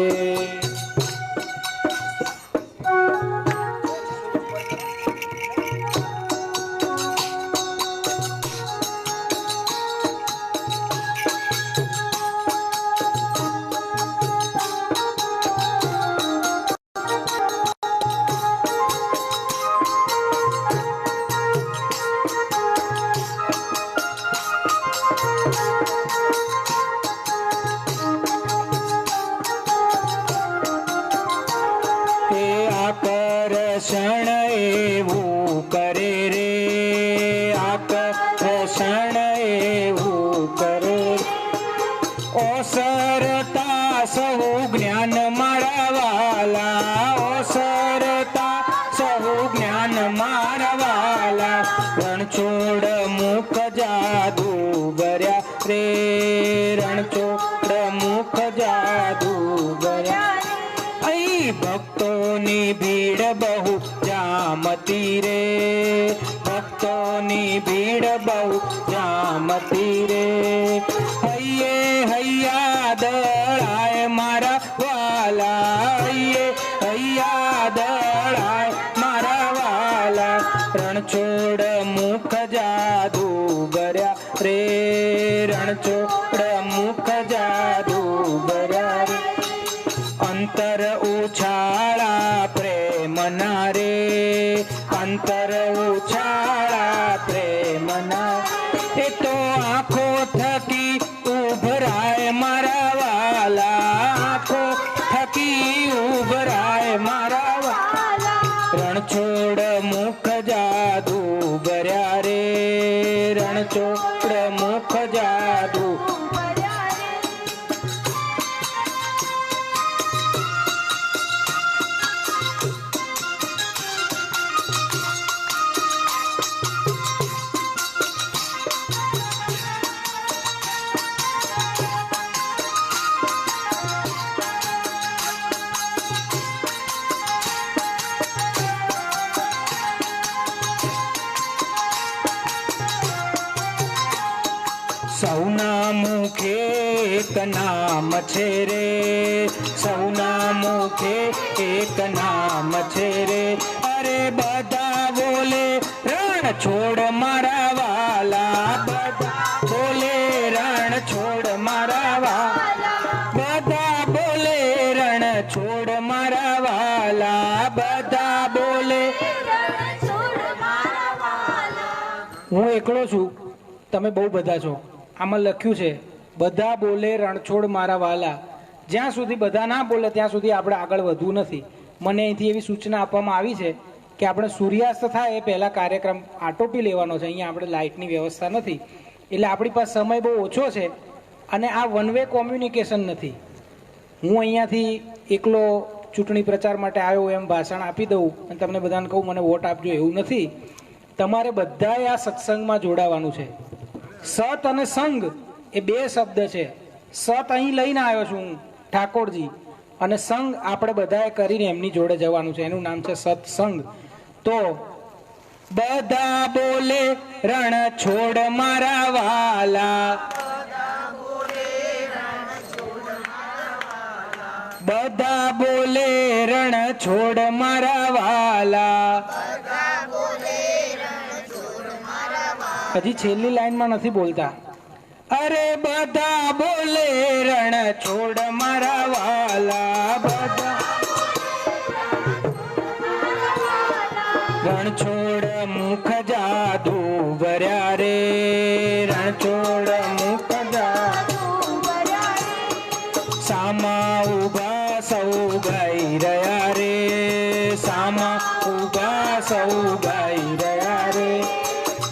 Speaker 1: આકર્ષણ એવું કરે રે, આકર્ષણ એવું કરે, ઓસરતા સહુ જ્ઞાન મારા વાલા, ઓસરતા સહુ જ્ઞાન મારા વાલા, રણછોડ મુખ જાદુ ભર્યા રે, રણછોડ મુખ જાદુ ભર્યા. ભક્તોની ભીડ બહુ જામતી રે, ભક્તોની ભીડ બહુ જામતી રે, હૈયે હૈયા દળાય મારા વાલા, હૈયે હૈયા દળાય મારા વાલા, રણછોડ મુખ જાદુ ભર્યા રે, રણછોડ મુખ જાદુ ભર્યા રે. અંતર ઉછાળા પ્રેમના રે, અંતર ઉછાળા પ્રેમના, એ તો આંખો થકી ઉભરાય મારા વાલા, આંખો થકી ઉભરાય મારા વાલા, રણછોડ મુખ જાદુ ભર્યા રે, રણછોડ મુખ જાદુ. સૌના મુખે એક નામ છે રે, સૌના મુખે એક નામ છે રે, અરે બધા બોલે રણ છોડ મારા વાલા, બધા બોલે રણ છોડ મારા વાલા, બધા બોલે રણ છોડ મારા વાલા, બધા બોલે રણ છોડ મારા વાલા. હું એકલો છું, તમે બહુ બધા છો. આમાં લખ્યું છે બધા બોલે રણછોડ મારા વાલા. જ્યાં સુધી બધા ના બોલે ત્યાં સુધી આપણે આગળ વધવું નથી. મને અહીંથી એવી સૂચના આપવામાં આવી છે કે આપણે સૂર્યાસ્ત થાય એ પહેલાં કાર્યક્રમ આટોપી લેવાનો છે. અહીંયા આપણે લાઇટની વ્યવસ્થા નથી, એટલે આપણી પાસે સમય બહુ ઓછો છે અને આ વન વે કોમ્યુનિકેશન નથી. હું અહીંયાથી એકલો ચૂંટણી પ્રચાર માટે આવ્યો એમ ભાષણ આપી દઉં અને તમને બધાને કહું મને વોટ આપજો એવું નથી. તમારે બધાએ આ સત્સંગમાં જોડાવાનું છે. સત અને સંગ એ બે શબ્દ છે. સત અહીં લઈને આવ્યો છું હું ઠાકોરજી, અને સંગ આપણે બધાએ કરીને એમની જોડે જવાનું છે. એનું નામ છે સત્સંગ. તો બધા બોલે રણ છોડ મારા વાલા, બધા બોલે રણ છોડ મારા વાલા. હજી છેલ્લી લાઈનમાં નથી બોલતા. અરે બધા બોલે રણ છોડ મારા વાલા, બધા રણછોડ મુખ જાદુ ભર્યા રે, રણછોડ મુખ જાદુ સામા ઉભા સૌ ગાઈ રહ્યા રે, સામા ઉભા સૌ ગાઈ રહ્યા રે.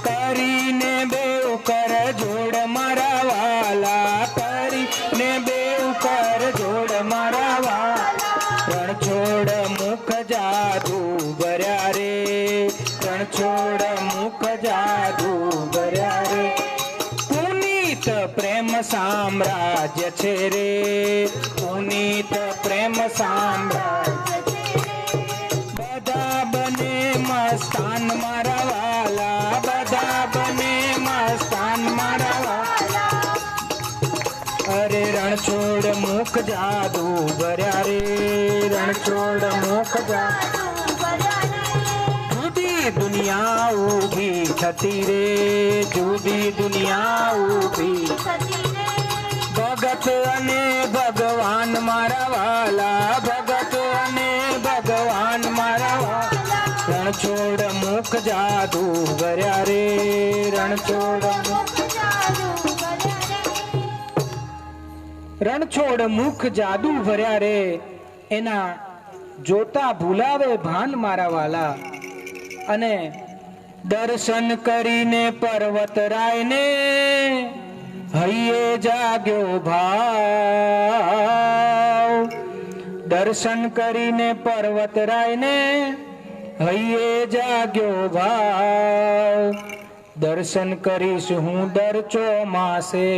Speaker 1: કરીને બેઉ કર જોડ મારા વાલા, કરીને બેઉ કર જોડ મારા વાલા. રણછોડ મુખ જાદુ ભર્યા રે, રણછોડ મુખ જાદુ ભર્યા રે. પુનીત પ્રેમ સામ્રાજ્ય છે રે, પુનીત પ્રેમ સામ્રાજ્ય છે રે. બધા બને મસ્તાન મારા વાલા, બધા બને મસ્તાન મારા વાલા. અરે રણછોડ મુખ જાદુ ભર્યા રે, રણછોડ મુખ જાદુ. જુદી દુનિયા ઊભી થતી રે, જુદી દુનિયા ઊભી. ભગત અને ભગવાન મારા વાલા, ભગત અને ભગવાન મારા વાલા. રણછોડ મુખ જાદુ ભર્યા રે, રણછોડ મુખ જાદુ ભર્યા રે. રણછોડ મુખ જાદુ ભર્યા રે, એના જોતા ભૂલાવે ભાન મારા વાલા. અને દર્શન કરીને પર્વતરાયને હૈયે જાગ્યો ભાવ. દર્શન કરીને પર્વતરાયને હૈયે જાગ્યો ભાવ. દર્શન કરીશ હું દર ચોમાસે,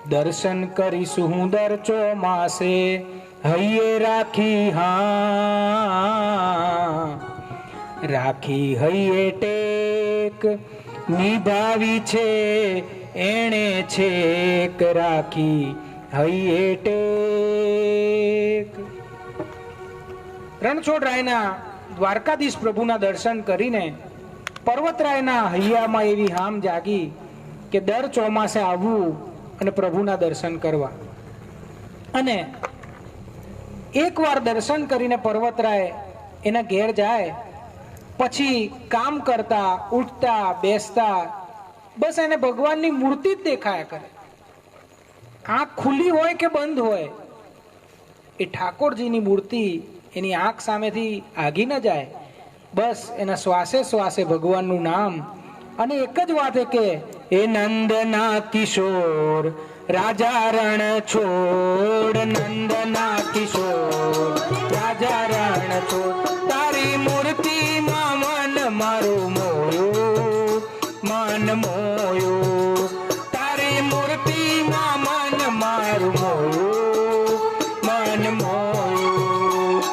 Speaker 1: દર્શન કરીશ હું દર ચોમાસે. હૈયે રાખી હા, રાખી હૈયે ટેક. નિભાવી છે એણે છેક, રાખી હૈયે ટેક. રણછોડરાયના દ્વારકાધીશ પ્રભુના દર્શન કરીને પર્વતરાયના હૈયામાં એવી હામ જાગી કે દર ચોમાસે આવવું અને પ્રભુના દર્શન કરવા. અને એકવાર દર્શન કરીને પર્વતરાય એના ઘેર જાય પછી કામ કરતા ઉઠતા બેસતા બસ એને ભગવાનની મૂર્તિ જ દેખાયા કરે. આંખ ખુલ્લી હોય કે બંધ હોય, એ ઠાકોરજીની મૂર્તિ એની આંખ સામેથી આગી ન જાય. બસ એના શ્વાસે શ્વાસે ભગવાનનું નામ. અને એક જ વાત કે એ નંદના કિશોર રાજા રણ છોડ, નંદના કિશોર રાજા રણ છોડ. તારી મૂર્તિમાં મન મારું મોયું, મન મોયું. તારી મૂર્તિમાં મન મારું મોયું, મન મોયું.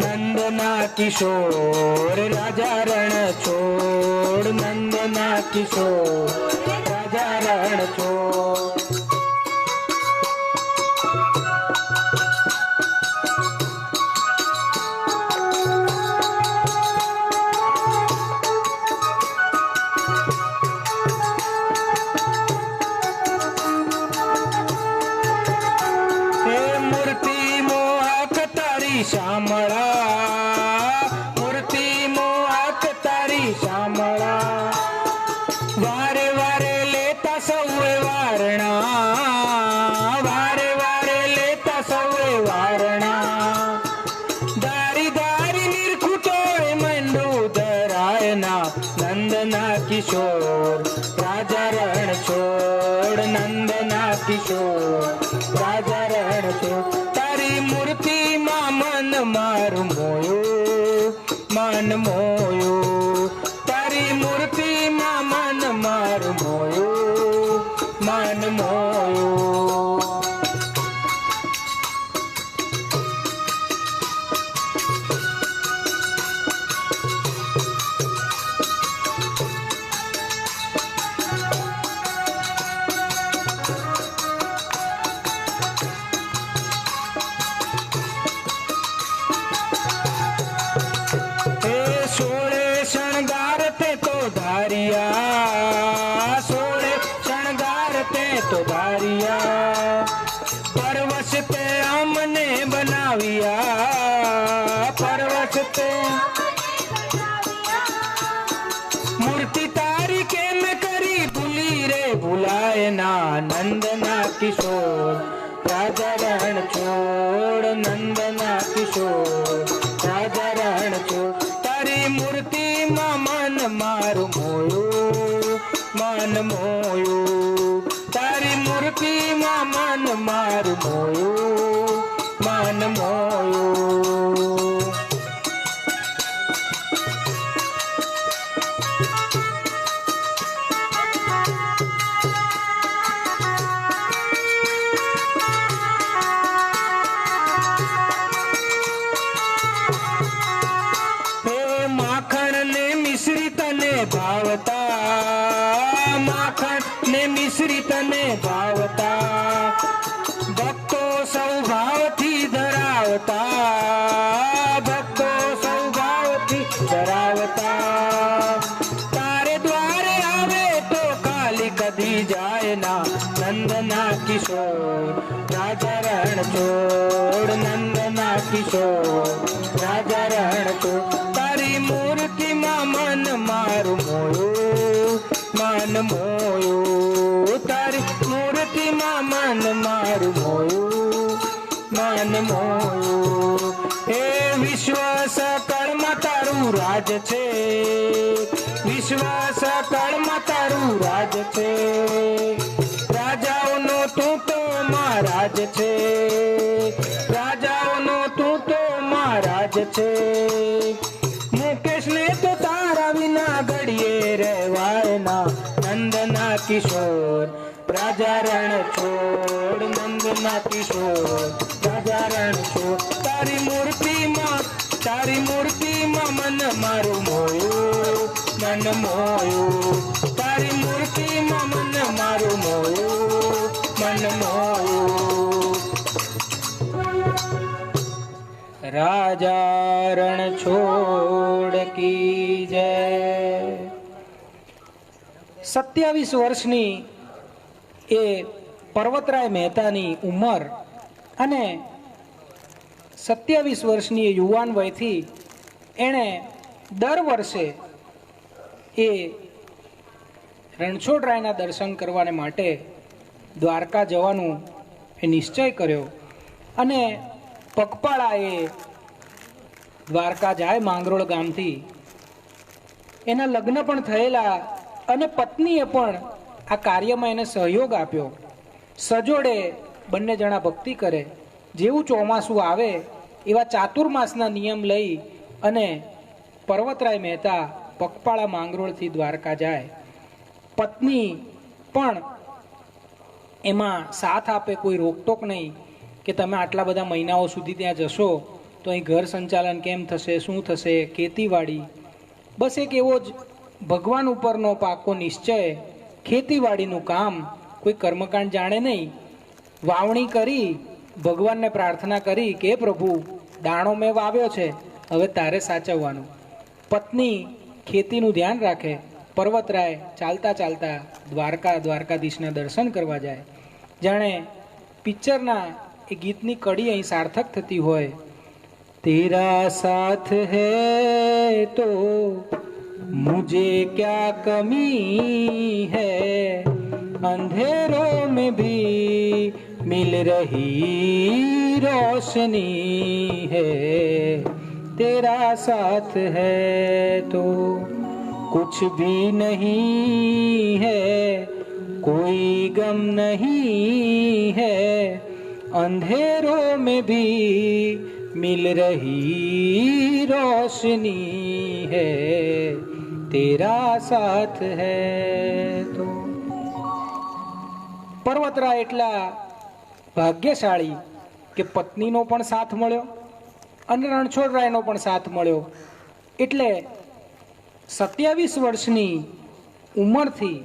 Speaker 1: નંદના કિશોર રાજા રણ છોડ, નંદના કિશોર રાજા રણ છોડ. શામળા મૂર્તિ મોહક તારી શામળા. વારે વારે લેતા સૌએ વારણા, વારે વારે લેતા સૌએ વારણા. દારી દારી નિરખુટો મંડુ ધરાયના, નંદના કિશોર રાજા રણ છોડ, નંદના કિશોર રાજા રણ છોડ. તારી મન મોયું, તારી મૂર્તિમાં મન મારું મોયું, મન મોયું. સોળે શણગાર તે તો ધારિયા, પરવશ તે અમને બનાવ્યા, પરવશ તે મૂર્તિ તારી કેમ કરી ભૂલી રે ભૂલાય ના. નંદના કિશોર રાજા રણ છોડ, નંદના કિશોર રાજા રણ છોડ, તારી મૂર્તિમાં મન મારું મોયું, મન મોયું, તારી મૂર્તિમાં મન મારું મોયું, મન મોયું. ભાવતા માખણ ને મિશ્રી તને ભાવતા, ભક્તો સૌ ભાવથી ધરાવતા, ભક્તો સૌ ભાવથી ધરાવતા, તારે દ્વારે આવે તો ખાલી કદી જાય ના. નંદના કિશોર રાજા રણ છોડ, નંદના કિશોર રાજા રણ છોડ, તારી મૂર્તિમાં મન મારું મોયું, મન મોયું, તારી મૂર્તિમાં મન મારું મોયું, મન મોયું. એ વિશ્વ સકળમાં તારું રાજ છે, વિશ્વ સકળમાં તારું રાજ છે, રાજાઓનો તું તો મહારાજ છે, રાજાઓનો તું તો મહારાજ છે. મુકેશને તો તારા વિના ઘડીએ રહેવાય ના. નંદના કિશોર રાજા રણ છોડ, નંદના કિશોર રાજા રણ છોડ, તારી મૂર્તિમાં મન મારું મોયું, મન મોયું, તારી મૂર્તિમાં મન મારું મોયું, મન મોયું. રાજા રણ છોડ કી જય. 27 વર્ષની એ પર્વતરાય મહેતાની ઉંમર અને 27 વર્ષની એ યુવાન વયથી એણે દર વર્ષે એ રણછોડરાયના દર્શન કરવાને માટે દ્વારકા જવાનું એ નિશ્ચય કર્યો અને પગપાળા એ દ્વારકા જાય માંગરોળ ગામથી. એના લગ્ન પણ થયેલા અને પત્નીએ પણ આ કાર્યમાં એને સહયોગ આપ્યો. સજોડે બંને જણા ભક્તિ કરે. જેવું ચોમાસું આવે એવા ચાતુર્માસના નિયમ લઈ અને પર્વતરાય મહેતા પગપાળા માંગરોળથી દ્વારકા જાય. પત્ની પણ એમાં સાથ આપે, કોઈ રોકટોક નહીં કે તમે આટલા બધા મહિનાઓ સુધી ત્યાં જશો તો અહીં ઘર સંચાલન કેમ થશે, શું થશે, ખેતીવાડી. બસ એક એવો જ ભગવાન ઉપરનો પાકો નિશ્ચય. ખેતીવાડીનું કામ કોઈ કર્મકાંડ જાણે નહીં. વાવણી કરી ભગવાનને પ્રાર્થના કરી કે પ્રભુ દાણો મેં વાવ્યો છે, હવે તારે સાચવવાનું. પત્ની ખેતીનું ધ્યાન રાખે. પર્વતરાય ચાલતા ચાલતા દ્વારકાધીશના દર્શન કરવા જાય. જાણે પિક્ચરના એ ગીતની કડી અહીં સાર્થક થતી હોય. તેરા સાથ હૈ તો મુझे क्या कमी है, अंधेरों में भी मिल रही रोशनी है. तेरा साथ है तो कुछ भी नहीं है, कोई गम नहीं है, अंधेरों में भी मिल रही रोशनी है तेरा साथ है तो। પર્વતરાય એટલા ભાગ્યશાળી કે પત્નીનો પણ સાથ મળ્યો અને રણછોડરાયનો પણ સાથ મળ્યો. એટલે 27 વર્ષની ઉંમરથી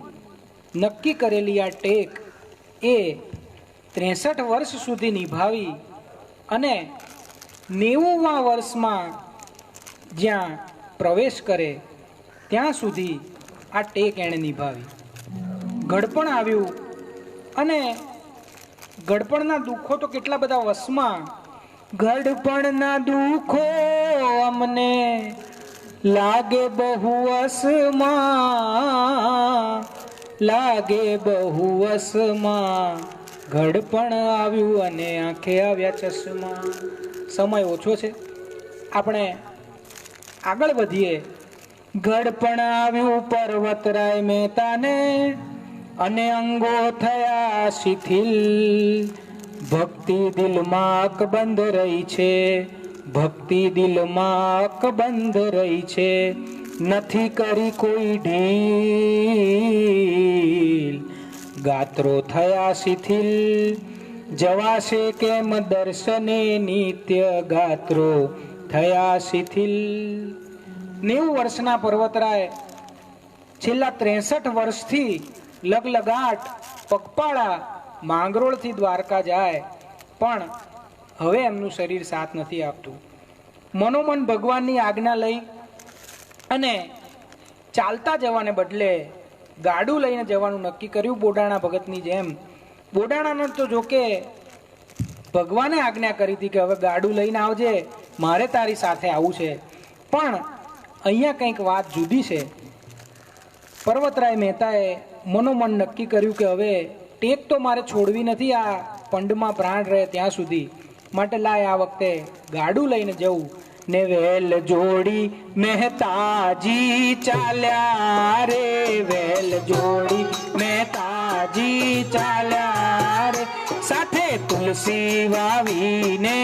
Speaker 1: નક્કી કરેલી આ ટેક એ 63 વર્ષ સુધી નિભાવી અને 90મા વર્ષમાં જ્યાં પ્રવેશ કરે ત્યાં સુધી આ ટેક એણે નિભાવી. ઘડપણ આવ્યું અને ગડપણના દુઃખો તો કેટલા બધા વસમાં. ગડપણના દુઃખો અમને લાગે બહુ વસમાં, લાગે બહુ વસમાં. ઘડપણ આવ્યું અને આંખે આવ્યા ચશ્મા. સમય ઓછો છે, આપણે આગળ વધીએ. ઘડપણ આવ્યું પર્વતરાય મહેતાને અને અંગો થયા શિથિલ. ભક્તિ દિલમાં અકબંધ રહી છે, ભક્તિ દિલમાં અકબંધ રહી છે. નથી કરી કોઈ ઢીલ, ગાત્રો થયા શિથિલ. જવાશે કેમ દર્શને નિત્ય, ગાત્રો થયા શિથિલ. 90 વર્ષના પર્વતરાય છેલ્લા 63 વર્ષથી લગલગાટ પગપાળા માંગરોળથી દ્વારકા જાય, પણ હવે એમનું શરીર સાથ નથી આપતું. મનોમન ભગવાનની આજ્ઞા લઈ અને ચાલતા જવાને બદલે ગાડું લઈને જવાનું નક્કી કર્યું, બોડાણા ભગતની જેમ. બોડાણાનો તો જોકે ભગવાને આજ્ઞા કરી હતી કે હવે ગાડું લઈને આવજે, મારે તારી સાથે આવવું છે. પણ અહીંયા કંઈક વાત જુદી છે. પર્વતરાય મહેતાએ મનોમન નક્કી કર્યું કે હવે ટેક તો મારે છોડવી નથી, આ પંડમાં પ્રાણ રહે ત્યાં સુધી. માટે લાય આ વખતે ગાડું લઈને જવું. ને વેલ જોડી મહેતાજી ચાલ્યા રે, વેલ જોડી મહેતાજી ચાલ્યા રે. સાથે તુલસી વાવીને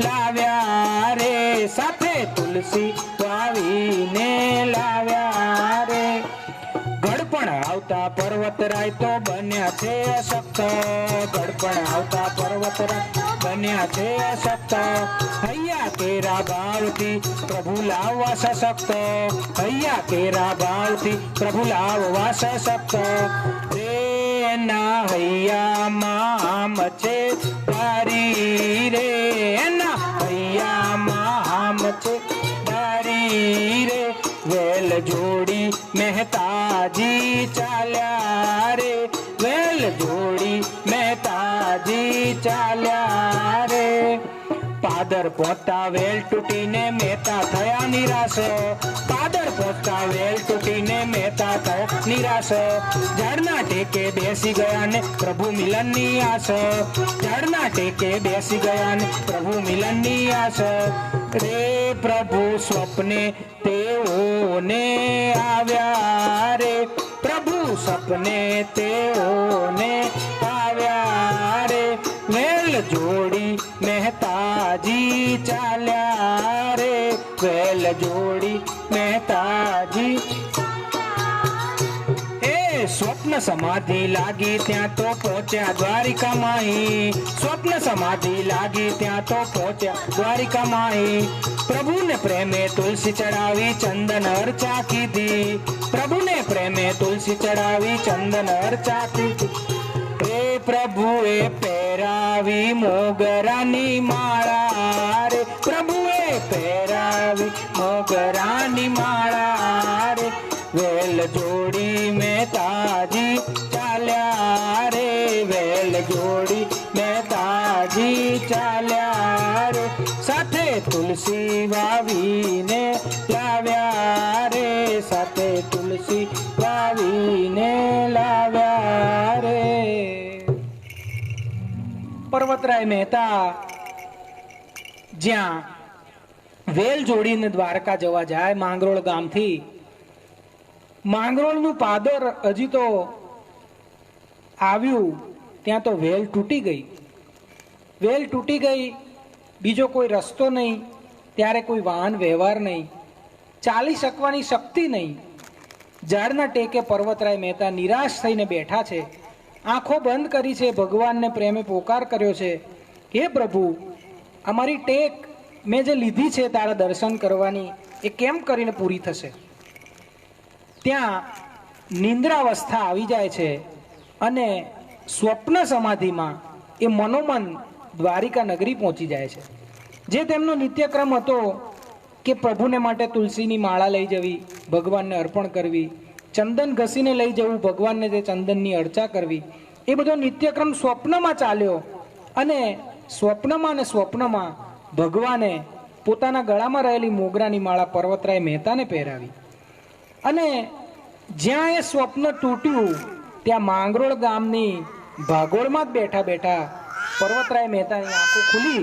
Speaker 1: લાવ્યા રે, સાથે તુલસી વાવીને લાવ્યા રે. ગડપણ આવતા પર્વતરાય તો બન્યા છે અશક્ત, ગડપણ આવતા પર્વતરાય બન્યા છે અશક્ત. હૈયા કેરા ભાવથી પ્રભુ લાવવા સશક્ત, હૈયા કેરા ભાવથી પ્રભુ લાવવા સશક્ત. રે ના હૈયામાં આમ છે તારી રે, ના હૈયામાં આમ છે તારી રે. વેલ જોડી મહેતાજી ચાલ્યા રે, વેલ જોડી મહેતાજી ચાલ્યા રે. પાદર પહોંચતા વેલ તૂટીને મહેતા થયા નિરાશ, પાદર પહોંચતા વેલ તૂટીને મહેતા થયા નિરાશ. ઝાડના ટેકે બેસી ગયા ને પ્રભુ મિલનની આશ, ઝાડના ટેકે બેસી ગયા ને પ્રભુ મિલનની આશ. રે પ્રભુ સ્વપ્ને તેઓને આવ્યા રે, પ્રભુ સપને તેઓને આવ્યા રે. વેલ જોડી મહેતાજી ચાલ્યા રે, વેલ જોડી મહેતાજી. સ્વપ્ન સમાધિ લાગી ત્યાં તો પહોંચ્યા દ્વારિકા માહી, સ્વપ્ન સમાધિ લાગી ત્યાં તો પહોંચ્યા દ્વારિકા માહી. પ્રભુને પ્રેમે તુલસી ચડાવી ચંદન અર્ચા કીધી, પ્રભુને પ્રેમે તુલસી ચડાવી ચંદન અર્ચા કીધી. રે પ્રભુએ પહેરાવી મોગરાની માળા રે, પ્રભુએ પહેરાવી મોગરાની માળા રે. વેલ જોડી મહેતાજી ચાલ્યા રે, વેલ જોડી મહેતાજી ચાલ્યા રે. સાથે તુલસી વાવીને લાવ્યા રે, સાથે તુલસી વાવીને લાવ્યા રે. પર્વતરાય મહેતા જ્યાં વેલ જોડીને દ્વારકા જવા જાય માંગરોળ ગામથી, માંગરોળનું પાદર હજી તો આવ્યું ત્યાં તો વેલ તૂટી ગઈ. વેલ તૂટી ગઈ બીજો કોઈ રસ્તો નહીં, ત્યારે કોઈ વાહન વ્યવહાર નહીં, ચાલી શકવાની શક્તિ નહીં. ઝાડના ટેકે પર્વતરાય મહેતા નિરાશ થઈને બેઠા છે, આંખો બંધ કરી છે, ભગવાનને પ્રેમે પોકાર કર્યો છે, હે પ્રભુ, અમારી ટેક મેં જે લીધી છે તારા દર્શન કરવાની, એ કેમ કરીને પૂરી થશે? ત્યાં નિંદ્રાવસ્થા આવી જાય છે અને સ્વપ્ન સમાધિમાં એ મનોમન દ્વારિકા નગરી પહોંચી જાય છે. જે તેમનો નિત્યક્રમ હતો કે પ્રભુને માટે તુલસીની માળા લઈ જવી, ભગવાનને અર્પણ કરવી, ચંદન ઘસીને લઈ જવું, ભગવાનને તે ચંદનની અર્ચા કરવી, એ બધો નિત્યક્રમ સ્વપ્નમાં ચાલ્યો. અને સ્વપ્નમાં ભગવાને પોતાના ગળામાં રહેલી મોગરાની માળા પર્વતરાય મહેતાને પહેરાવી. અને જ્યાં એ સ્વપ્ન તૂટ્યું ત્યાં માંગરોળ ગામની ભાગોળમાં જ બેઠા બેઠા પર્વતરાય મહેતાની આંખો ખુલી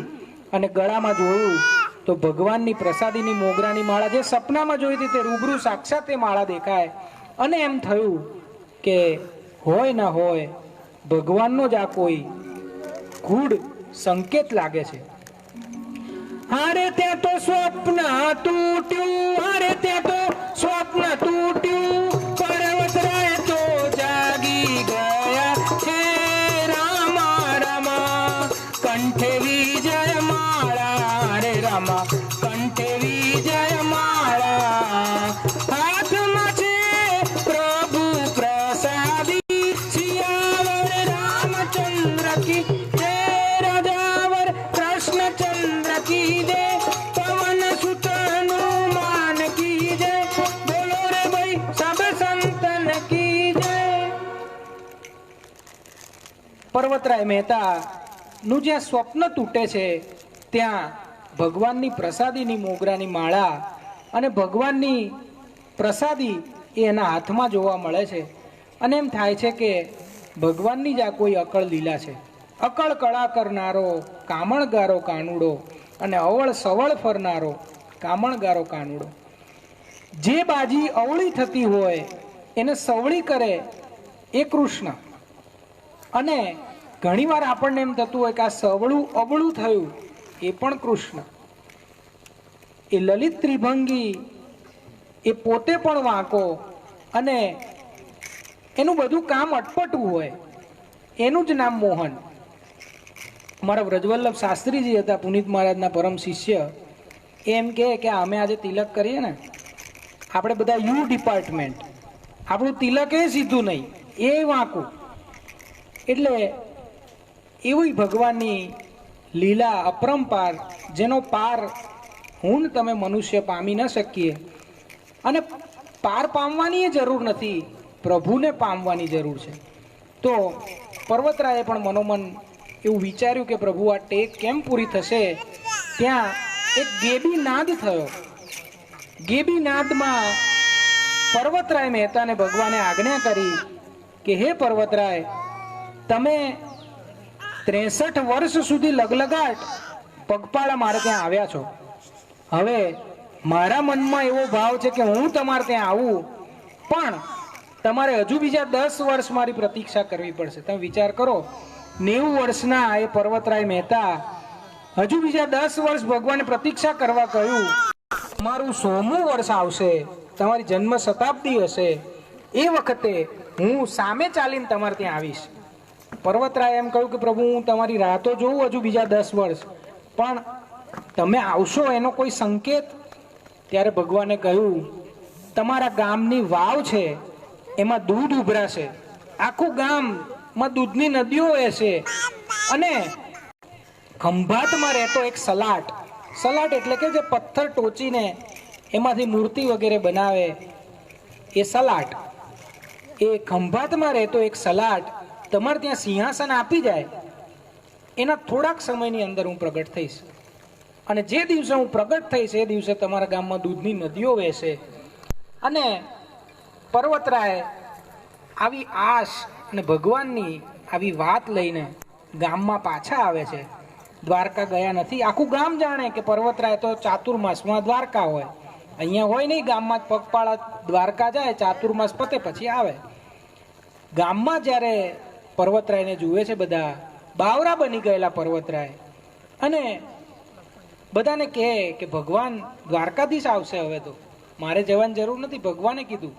Speaker 1: અને ગળામાં જોયું તો ભગવાનની પ્રસાદીની મોગરાની માળા જે સપનામાં જોઈ હતી તે રૂબરૂ સાક્ષાત એ માળા દેખાય. અને એમ થયું કે હોય ના હોય ભગવાનનો જ આ કોઈ ગૂઢ સંકેત લાગે છે. હારે ત્યાં તો સ્વપ્ન તૂટ્યું, હારે ત્યાં તો સ્વપ્ન તૂટ્યું, પર્વતરાય તો જાગી ગયા છે. રામા રામા કંઠે વિજય માળા, રે રામા કંઠે વિજય માળા, હાથમાં છે પ્રભુ પ્રસાદી, સિયાવર રામચંદ્ર કી જય, રાજાવર કૃષ્ણચંદ્ર કી જય, પવન સુત હનુમાન કી જય, બોલો રે ભાઈ સબ સંતન કી જય. પર્વતરાય મહેતા નું જ્યાં સ્વપ્ન તૂટે છે ત્યાં ભગવાનની પ્રસાદીની મોગરાની માળા અને ભગવાનની પ્રસાદી એ એના હાથમાં જોવા મળે છે. અને એમ થાય છે કે ભગવાનની જ આ કોઈ અકળ લીલા છે. અકળ કળા કરનારો કામણગારો કાનુડો અને અવળ સવળ ફરનારો કામણગારો કાનુડો. જે બાજી અવળી થતી હોય એને સવળી કરે એ કૃષ્ણ. અને ઘણીવાર આપણને એમ થતું હોય કે આ સવળું અવળું થયું એ પણ કૃષ્ણ. એ લલિત ત્રિભંગી એ પોતે પણ વાંકો અને એનું બધું કામ અટપટું હોય એનું જ નામ મોહન. મારા વ્રજવલ્લભ શાસ્ત્રીજી હતા, પુનિત મહારાજના પરમ શિષ્ય. એમ કે અમે આજે તિલક કરીએ ને, આપણે બધા યુ ડિપાર્ટમેન્ટ, આપણું તિલક એ સીધું નહીં, એ વાંકું. એટલે એવી ભગવાનની લીલા અપરંપાર, જેનો પાર હું ને તમે મનુષ્ય પામી ન શકીએ. અને પાર પામવાની જરૂર નથી, પ્રભુને પામવાની જરૂર છે. તો પર્વતરાયે પણ મનોમન એવું વિચાર્યું કે પ્રભુ આ ટેક કેમ પૂરી થશે. ત્યાં એક ગેબી નાદ થયો. ગેબી નાદમાં પર્વતરાય મહેતાને ભગવાને આજ્ઞા કરી કે હે પર્વતરાય, તમે 63 વર્ષ સુધી લગલગાટ પગપાળા મારે ત્યાં આવ્યા છો. હવે મારા મનમાં એવો ભાવ છે કે હું તમારે ત્યાં આવું, પણ તમારે હજુ બીજા 10 વર્ષ મારી પ્રતીક્ષા કરવી પડશે. તમે વિચાર કરો, 90 વર્ષના એ પર્વતરાય મહેતા હજુ બીજા 10 વર્ષ ભગવાને પ્રતીક્ષા કરવા કહ્યું. તમારું 100મું વર્ષ આવશે, તમારી જન્મ શતાબ્દી હશે, એ વખતે હું સામે ચાલીને તમારે ત્યાં આવીશ. પર્વતરાય એમ કહ્યું કે પ્રભુ, હું તમારી રાહ તો જોઉં હજુ બીજા 10 વર્ષ, પણ તમે આવશો એનો કોઈ સંકેત? ત્યારે ભગવાને કહ્યું, તમારા ગામની વાવ છે એમાં દૂધ ઉભરાશે, આખું ગામમાં દૂધની નદીઓ વહેશે. અને ખંભાતમાં રહેતો એક સલાટ, સલાટ એટલે કે જે પથ્થર ટોચીને એમાંથી મૂર્તિ વગેરે બનાવે એ સલાટ, એ ખંભાતમાં રહેતો એક સલાટ તમારે ત્યાં સિંહાસન આપી જાય, એના થોડાક સમયની અંદર હું પ્રગટ થઈશ. અને જે દિવસે હું પ્રગટ થઈશ એ દિવસે તમારા ગામમાં દૂધની નદીઓ વહેશે. અને પર્વતરાય આવી આશ અને ભગવાનની આવી વાત લઈને ગામમાં પાછા આવે છે. દ્વારકા ગયા નથી. આખું ગામ જાણે કે પર્વતરાય તો ચાતુર્માસમાં દ્વારકા હોય, અહીંયા હોય નહીં. ગામમાં પગપાળા દ્વારકા જાય, ચાતુર્માસ પતે પછી આવે. ગામમાં જ્યારે પર્વતરાયને જુએ છે બધા, બાવરા બની ગયેલા પર્વતરાય, અને બધાને કહે કે ભગવાન દ્વારકાધીશ આવશે, હવે તો મારે જવાની જરૂર નથી, ભગવાને કીધું.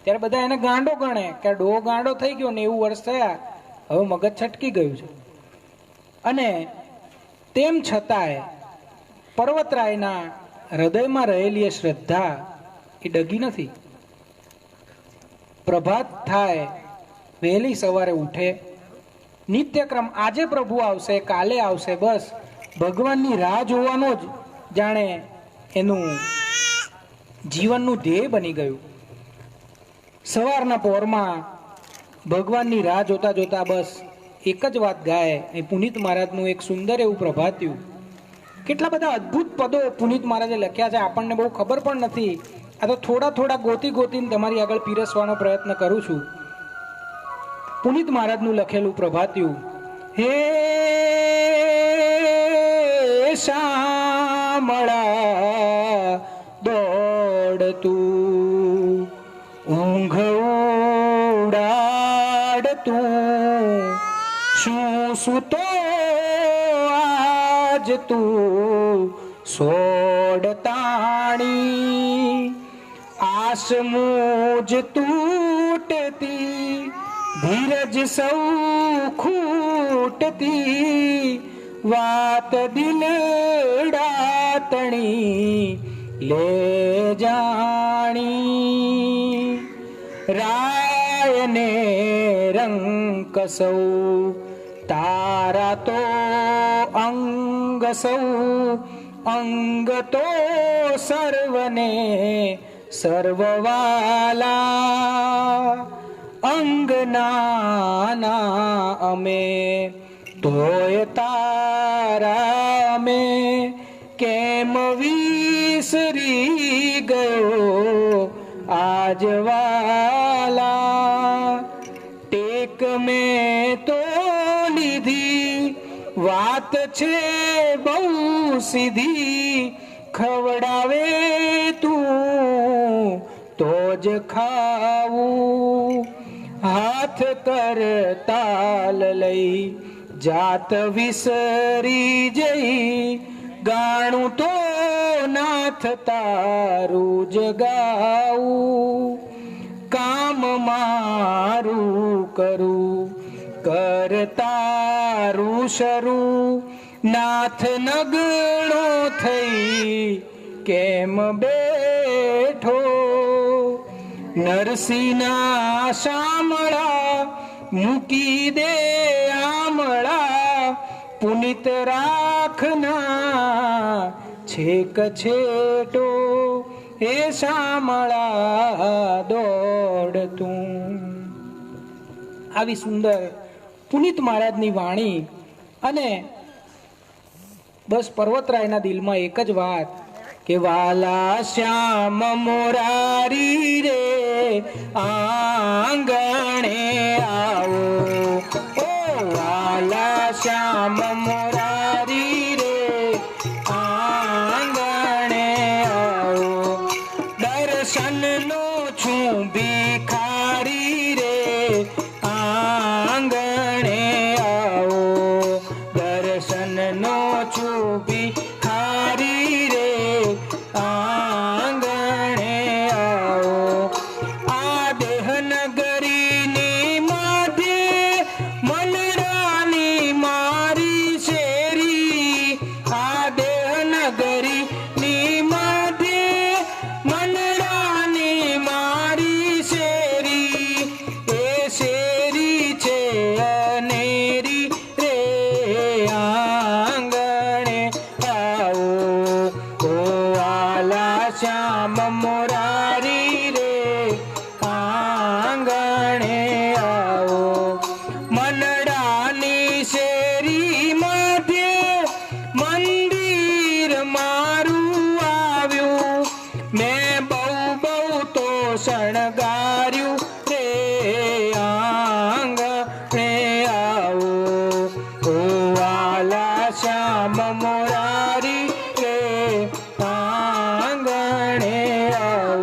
Speaker 1: ત્યારે બધા એને ગાંડો ગણે કે ડો ગાંડો થઈ ગયો, 90 વર્ષ થયા, હવે મગજ છટકી ગયું છે. અને તેમ છતાંય પર્વતરાયના હૃદયમાં રહેલી શ્રદ્ધા એ ડગી નથી. પ્રભાત થાય, વહેલી સવારે ઉઠે, નિત્યક્રમ, આજે પ્રભુ આવશે, કાલે આવશે, બસ ભગવાનની રાહ જોવાનો જ જાણે એનું જીવનનું ધ્યેય બની ગયું. સવારના પોરમાં ભગવાનની રાહ જોતા જોતા બસ એક જ વાત ગાય. એ પુનિત મહારાજનું એક સુંદર એવું પ્રભાત્યું. કેટલા બધા અદ્ભુત પદો પુનિત મહારાજે લખ્યા છે, આપણને બહુ ખબર પણ નથી. આ તો થોડા થોડા ગોતીને તમારી આગળ પીરસવાનો પ્રયત્ન કરું છું. પુનિત મહારાજનું લખેલું પ્રભાત્યું. હે શામળા દોડતું, ઊંઘ ઉડાડતું, શું સૂતો આજ તું સોડતાણી, આસ મુજ તૂટતી, ધીરજ સૌ ખૂટતી, વાત દિલડાતણી લે જાણી, રાયને રંક સૌ તારા તો અંગ સૌ, અંગ તો સર્વને સર્વવાલા, અંગના અમે તોય તારા અમે, કેમ વિસરી ગયો આજ વાલા, ટેક મેં તો લીધી, વાત છે બહુ સીધી, ખવડાવે તું તો જ ખાવું, હાથ કર તાલ લઈ જાત વિસરી જઈ, ગાણું તો નાથ તારું જ ગાવું, કામ મારું કરું કર તારું શરૂ, નાથ નગણો થઈ કેમ બેઠો, નરસિંહના શામળા મૂકી દે આમળા, પુનિત રાખના છેક છેટો, એ શામળા દોડતું. આવી સુંદર પુનિત મહારાજની વાણી. અને બસ પર્વતરાયના દિલમાં એક જ વાત કે વાલા શ્યામ મોરારી રે આંગણે આવો, ઓ વાલા શ્યામ મોરારી રે આંગણે આવો, દર્શનનો છું ભિખારી રે આંગણે આવો, દર્શનનો છું ભિખારી રે આંગણે આવો, આ દેહ નગરીની માધ્યે મનડાની મારી શેરી, આ દેહ નગરીની માધ્યે મનડાની મારી શેરી, એ શેરી છે અનેરી રે આંગણે આવો, ઓ વાલા શ્યામ મોરારી રે આંગણે આવો, મનડાની શેરી મધ્યે મંદિર મારું આવ્યું, મેં બહુ બહુ તો શણગાર્યું રે આંગણે આવો, ઓ વાલા શ્યામ મોરારી રે આંગણે આવો.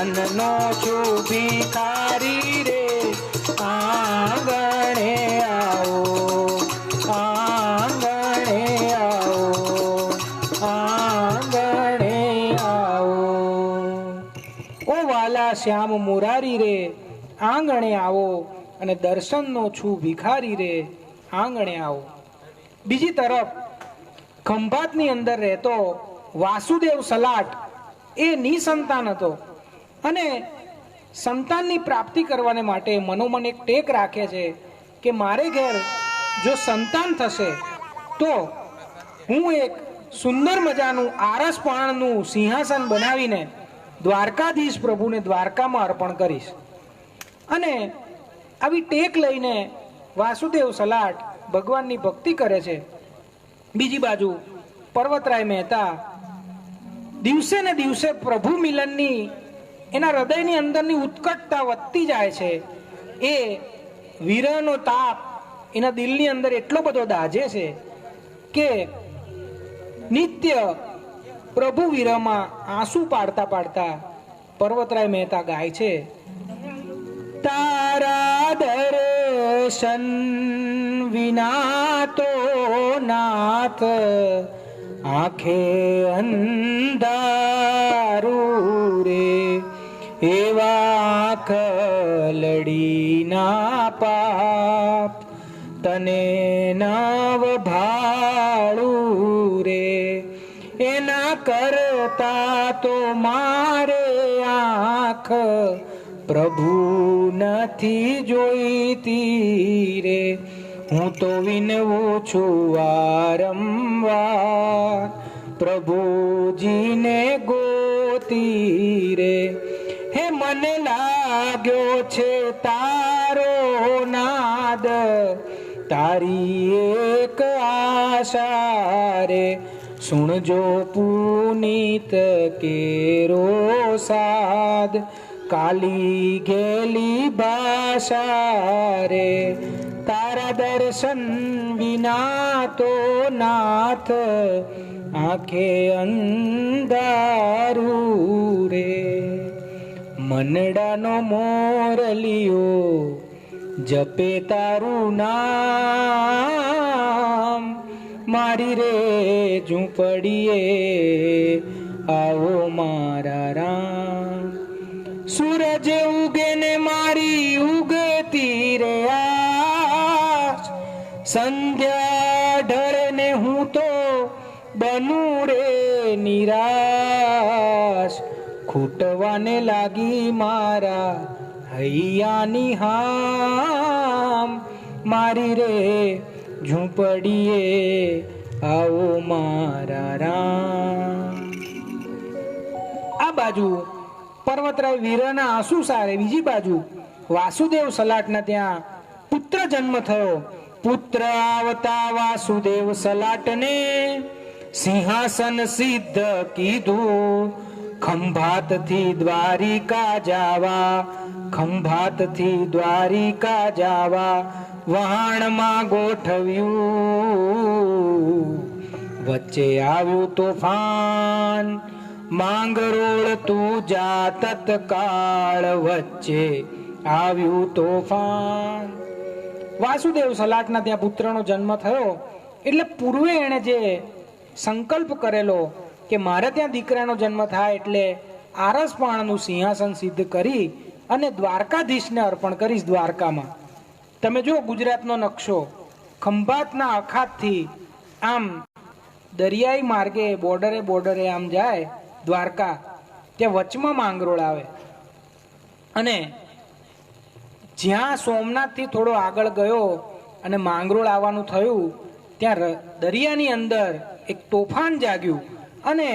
Speaker 1: દર્શનનો છું ભિખારી રે, આંગણે આવો, આંગણે આવો, આંગણે આવો. ઓ વાલા શ્યામ મુરારી રે, આંગણે આવો, અને દર્શનનો છું ભિખારી રે, આંગણે આવો. બીજી તરફ ખંભાતની અંદર રહેતો વાસુદેવ સલાટ એ નિસંતાન હતો અને સંતાનની પ્રાપ્તિ કરવાને માટે મનોમન એક ટેક રાખે છે કે મારે ઘેર જો સંતાન થશે તો હું એક સુંદર મજાનું આરસપાણનું સિંહાસન બનાવીને દ્વારકાધીશ પ્રભુને દ્વારકામાં અર્પણ કરીશ. અને આવી ટેક લઈને વાસુદેવ સલાટ ભગવાનની ભક્તિ કરે છે. બીજી બાજુ પર્વતરાય મહેતા દિવસે ને દિવસે પ્રભુ મિલનની એના હૃદયની અંદરની ઉત્કટતા વધતી જાય છે. એ વિરહનો તાપ એના દિલની અંદર એટલો બધો દાઝે છે કે નિત્ય પ્રભુ વિરહમાં આંસુ પાડતા પાડતા પર્વતરાય મહેતા ગાય છે, તારા દર્શન વિના તો નાથ આંખે અંધારું રે, એવા આંખ લડી ના પાપ તને નવ ભાળું રે, એના કરતા તો મારે આંખ પ્રભુ નથી જોઈતી રે, હું તો વિનવું છું વારંવાર પ્રભુજીને ગોતી રે. હે મને લાગ્યો છે તારો નાદ, તારી એક આશા રે, સુણજો પુનીત કેરો સાદ, કાલી ગેલી ભાષા રે, તારા દર્શન વિના તો નાથ આંખે અંધારું રે. મનડાનો મોરલિયો જપે તારું નામ, મારી રે ઝૂંપડીએ આવો મારા રામ. સૂરજ ઉગે ને મારી ઉગતી રે આસ, સંધ્યા ઢળે ને હું તો બનું રે નિરાશ, ખૂટવાને લાગી મારા હૈયાની હામ, મારી રે ઝૂંપડીએ આવો મારા રામ. આ બાજુ પર્વતરાય વીરના આંસુ સારે, બીજી બાજુ વાસુદેવ સલાટના ત્યાં પુત્ર જન્મ થયો. પુત્ર આવતા વાસુદેવ સલાટને સિંહાસન સિદ્ધ કીધું, ખંભાતથી દ્વારિકા જાવા, ખંભાતથી દ્વારિકા જાવા વહાણમાં ગોઠવ્યું. વચ્ચે આવ્યું તોફાન, માંગરોળ તું જા તત્કાળ, વચ્ચે આવ્યું તોફાન. વાસુદેવ સલાટના ત્યાં પુત્રનો જન્મ થયો એટલે પૂર્વે એણે જે સંકલ્પ કરેલો કે મારે ત્યાં દીકરાનો જન્મ થાય એટલે આરસપાણનું સિંહાસન સિદ્ધ કરી અને દ્વારકાધીશને અર્પણ કરીશ દ્વારકામાં. તમે જો ગુજરાતનો નકશો ખંભાતના અખાતથી આમ દરિયાઈ માર્ગે બોર્ડરે આમ જાય દ્વારકા, ત્યાં વચમાં માંગરોળ આવે અને જ્યાં સોમનાથથી થોડો આગળ ગયો અને માંગરોળ આવવાનું થયું ત્યાં દરિયાની અંદર એક તોફાન જાગ્યું અને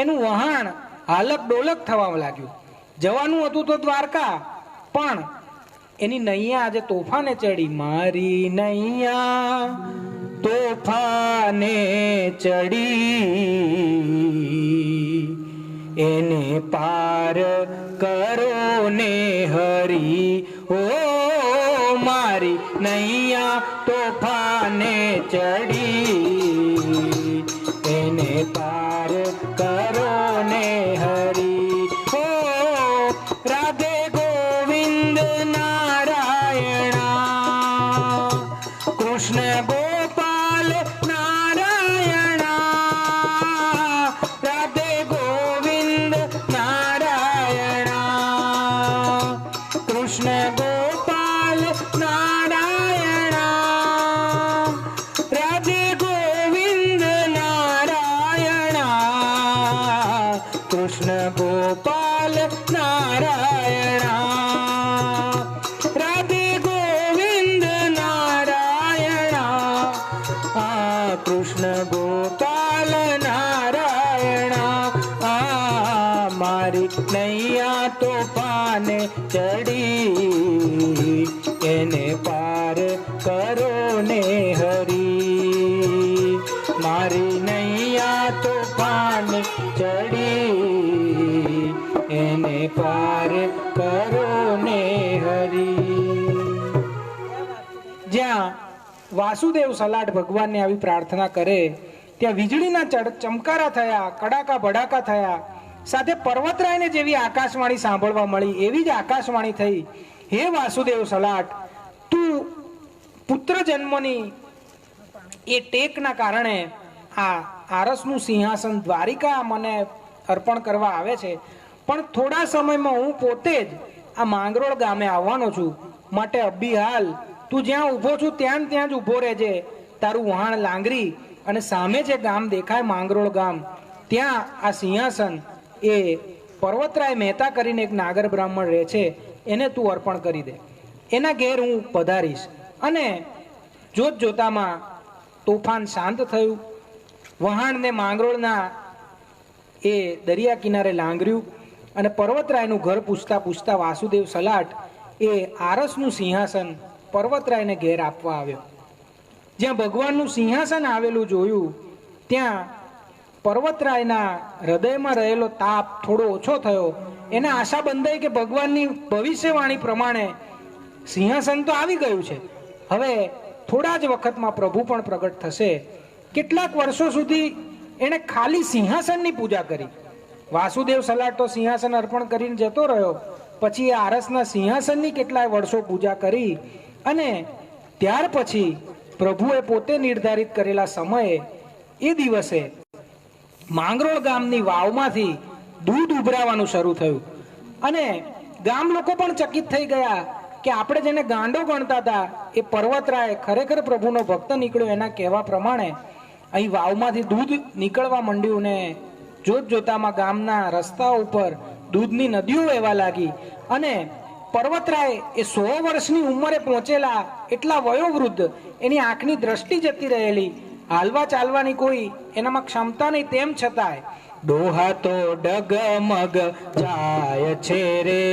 Speaker 1: એનું વહાણ હાલક ડોલક થવા લાગ્યું. જવાનું હતું તો દ્વારકા, પણ એની નૈયા આજે તોફાને ચડી. મારી નૈયા તોફાને ચડી, એને પાર કરો ને હરી. ઓ મારી નૈયા તોફાને ચડી, એને પાર કરો ને હરી. ઓ કૃષ્ણ ગોપાલ નારાયણા, રાધે ગોવિંદ નારાયણા, કૃષ્ણ ગોપાલ નારાયણા, રાધે ગોવિંદ નારાયણા, કૃષ્ણ ગોપાલ નારાયણા, રાધે ગોવિંદ નારાયણા, કૃષ્ણ ગોપાલ નારાયણા, મારી નૈયા તો પાને ચડી, એને પાર કરો ને હરી, મારી નૈયા તો પાને ચડી, એને પાર કરો ને હરી. જ્યાં વાસુદેવ સલાટ ભગવાનને આવી પ્રાર્થના કરે ત્યાં વીજળીના ચમકારા થયા, કડાકા ભડાકા થયા, સાથે પર્વતરાયને જેવી આકાશવાણી સાંભળવા મળી એવી જ આકાશવાણી થઈ, હે વાસુદેવ સલાટ, તું પુત્ર જન્મની એ ટેકના કારણે આ આરસનું સિંહાસન દ્વારિકા મને અર્પણ કરવા આવે છે, પણ થોડા સમયમાં હું પોતે જ આ માંગરોળ ગામે આવવાનો છું, માટે અભી હાલ તું જ્યાં ઊભો છું ત્યાં જ ઊભો રહેજે, તારું વહાણ લાંગરી અને સામે જે ગામ દેખાય માંગરોળ ગામ, ત્યાં આ સિંહાસન એ પર્વતરાય મહેતા કરીને એક નાગર બ્રાહ્મણ રહે છે, એને તું અર્પણ કરી દે, એના ઘેર હું પધારીશ. અને જોત જોતામાં તોફાન શાંત થયું, વહાણને માંગરોળના એ દરિયા કિનારે લાંગર્યું અને પર્વતરાયનું ઘર પૂછતા પૂછતા વાસુદેવ સલાટ એ આરસનું સિંહાસન પર્વતરાયને ઘેર આપવા આવ્યો. જ્યાં ભગવાનનું સિંહાસન આવેલું જોયું ત્યાં પર્વતરાયના હૃદયમાં રહેલો તાપ થોડો ઓછો થયો, એને આશા બંધાઈ કે ભગવાનની ભવિષ્યવાણી પ્રમાણે સિંહાસન તો આવી ગયું છે, હવે થોડા જ વખતમાં પ્રભુ પણ પ્રગટ થશે. કેટલાક વર્ષો સુધી એણે ખાલી સિંહાસનની પૂજા કરી. વાસુદેવ સલાટ તો સિંહાસન અર્પણ કરીને જતો રહ્યો, પછી આ આરસના સિંહાસનની કેટલાય વર્ષો પૂજા કરી અને ત્યાર પછી પ્રભુએ પોતે નિર્ધારિત કરેલા સમયે એ દિવસે માંગરોળ ગામની વાવમાંથી દૂધ ઉભરાવાનું શરૂ થયું અને ગામ લોકો પણ ચકિત થઈ ગયા કે આપણે જેને ગાંડો ગણતા હતા એ પર્વતરાય ખરેખર પ્રભુનો ભક્ત નીકળ્યો. એના કહેવા પ્રમાણે અહીં વાવમાંથી દૂધ નીકળવા માંડ્યું ને જોત જોતામાં ગામના રસ્તા ઉપર દૂધની નદીઓ વહેવા લાગી અને પર્વતરાય એ 100 વર્ષની ઉંમરે પહોંચેલા એટલા વયોવૃદ્ધ, એની આંખની દ્રષ્ટિ જતી રહેલી, હાલવા ચાલવાની કોઈ એનામાં ક્ષમતા નહીં, તેમ છતાંય ડોહા તો ડગમગ જાય છે રે,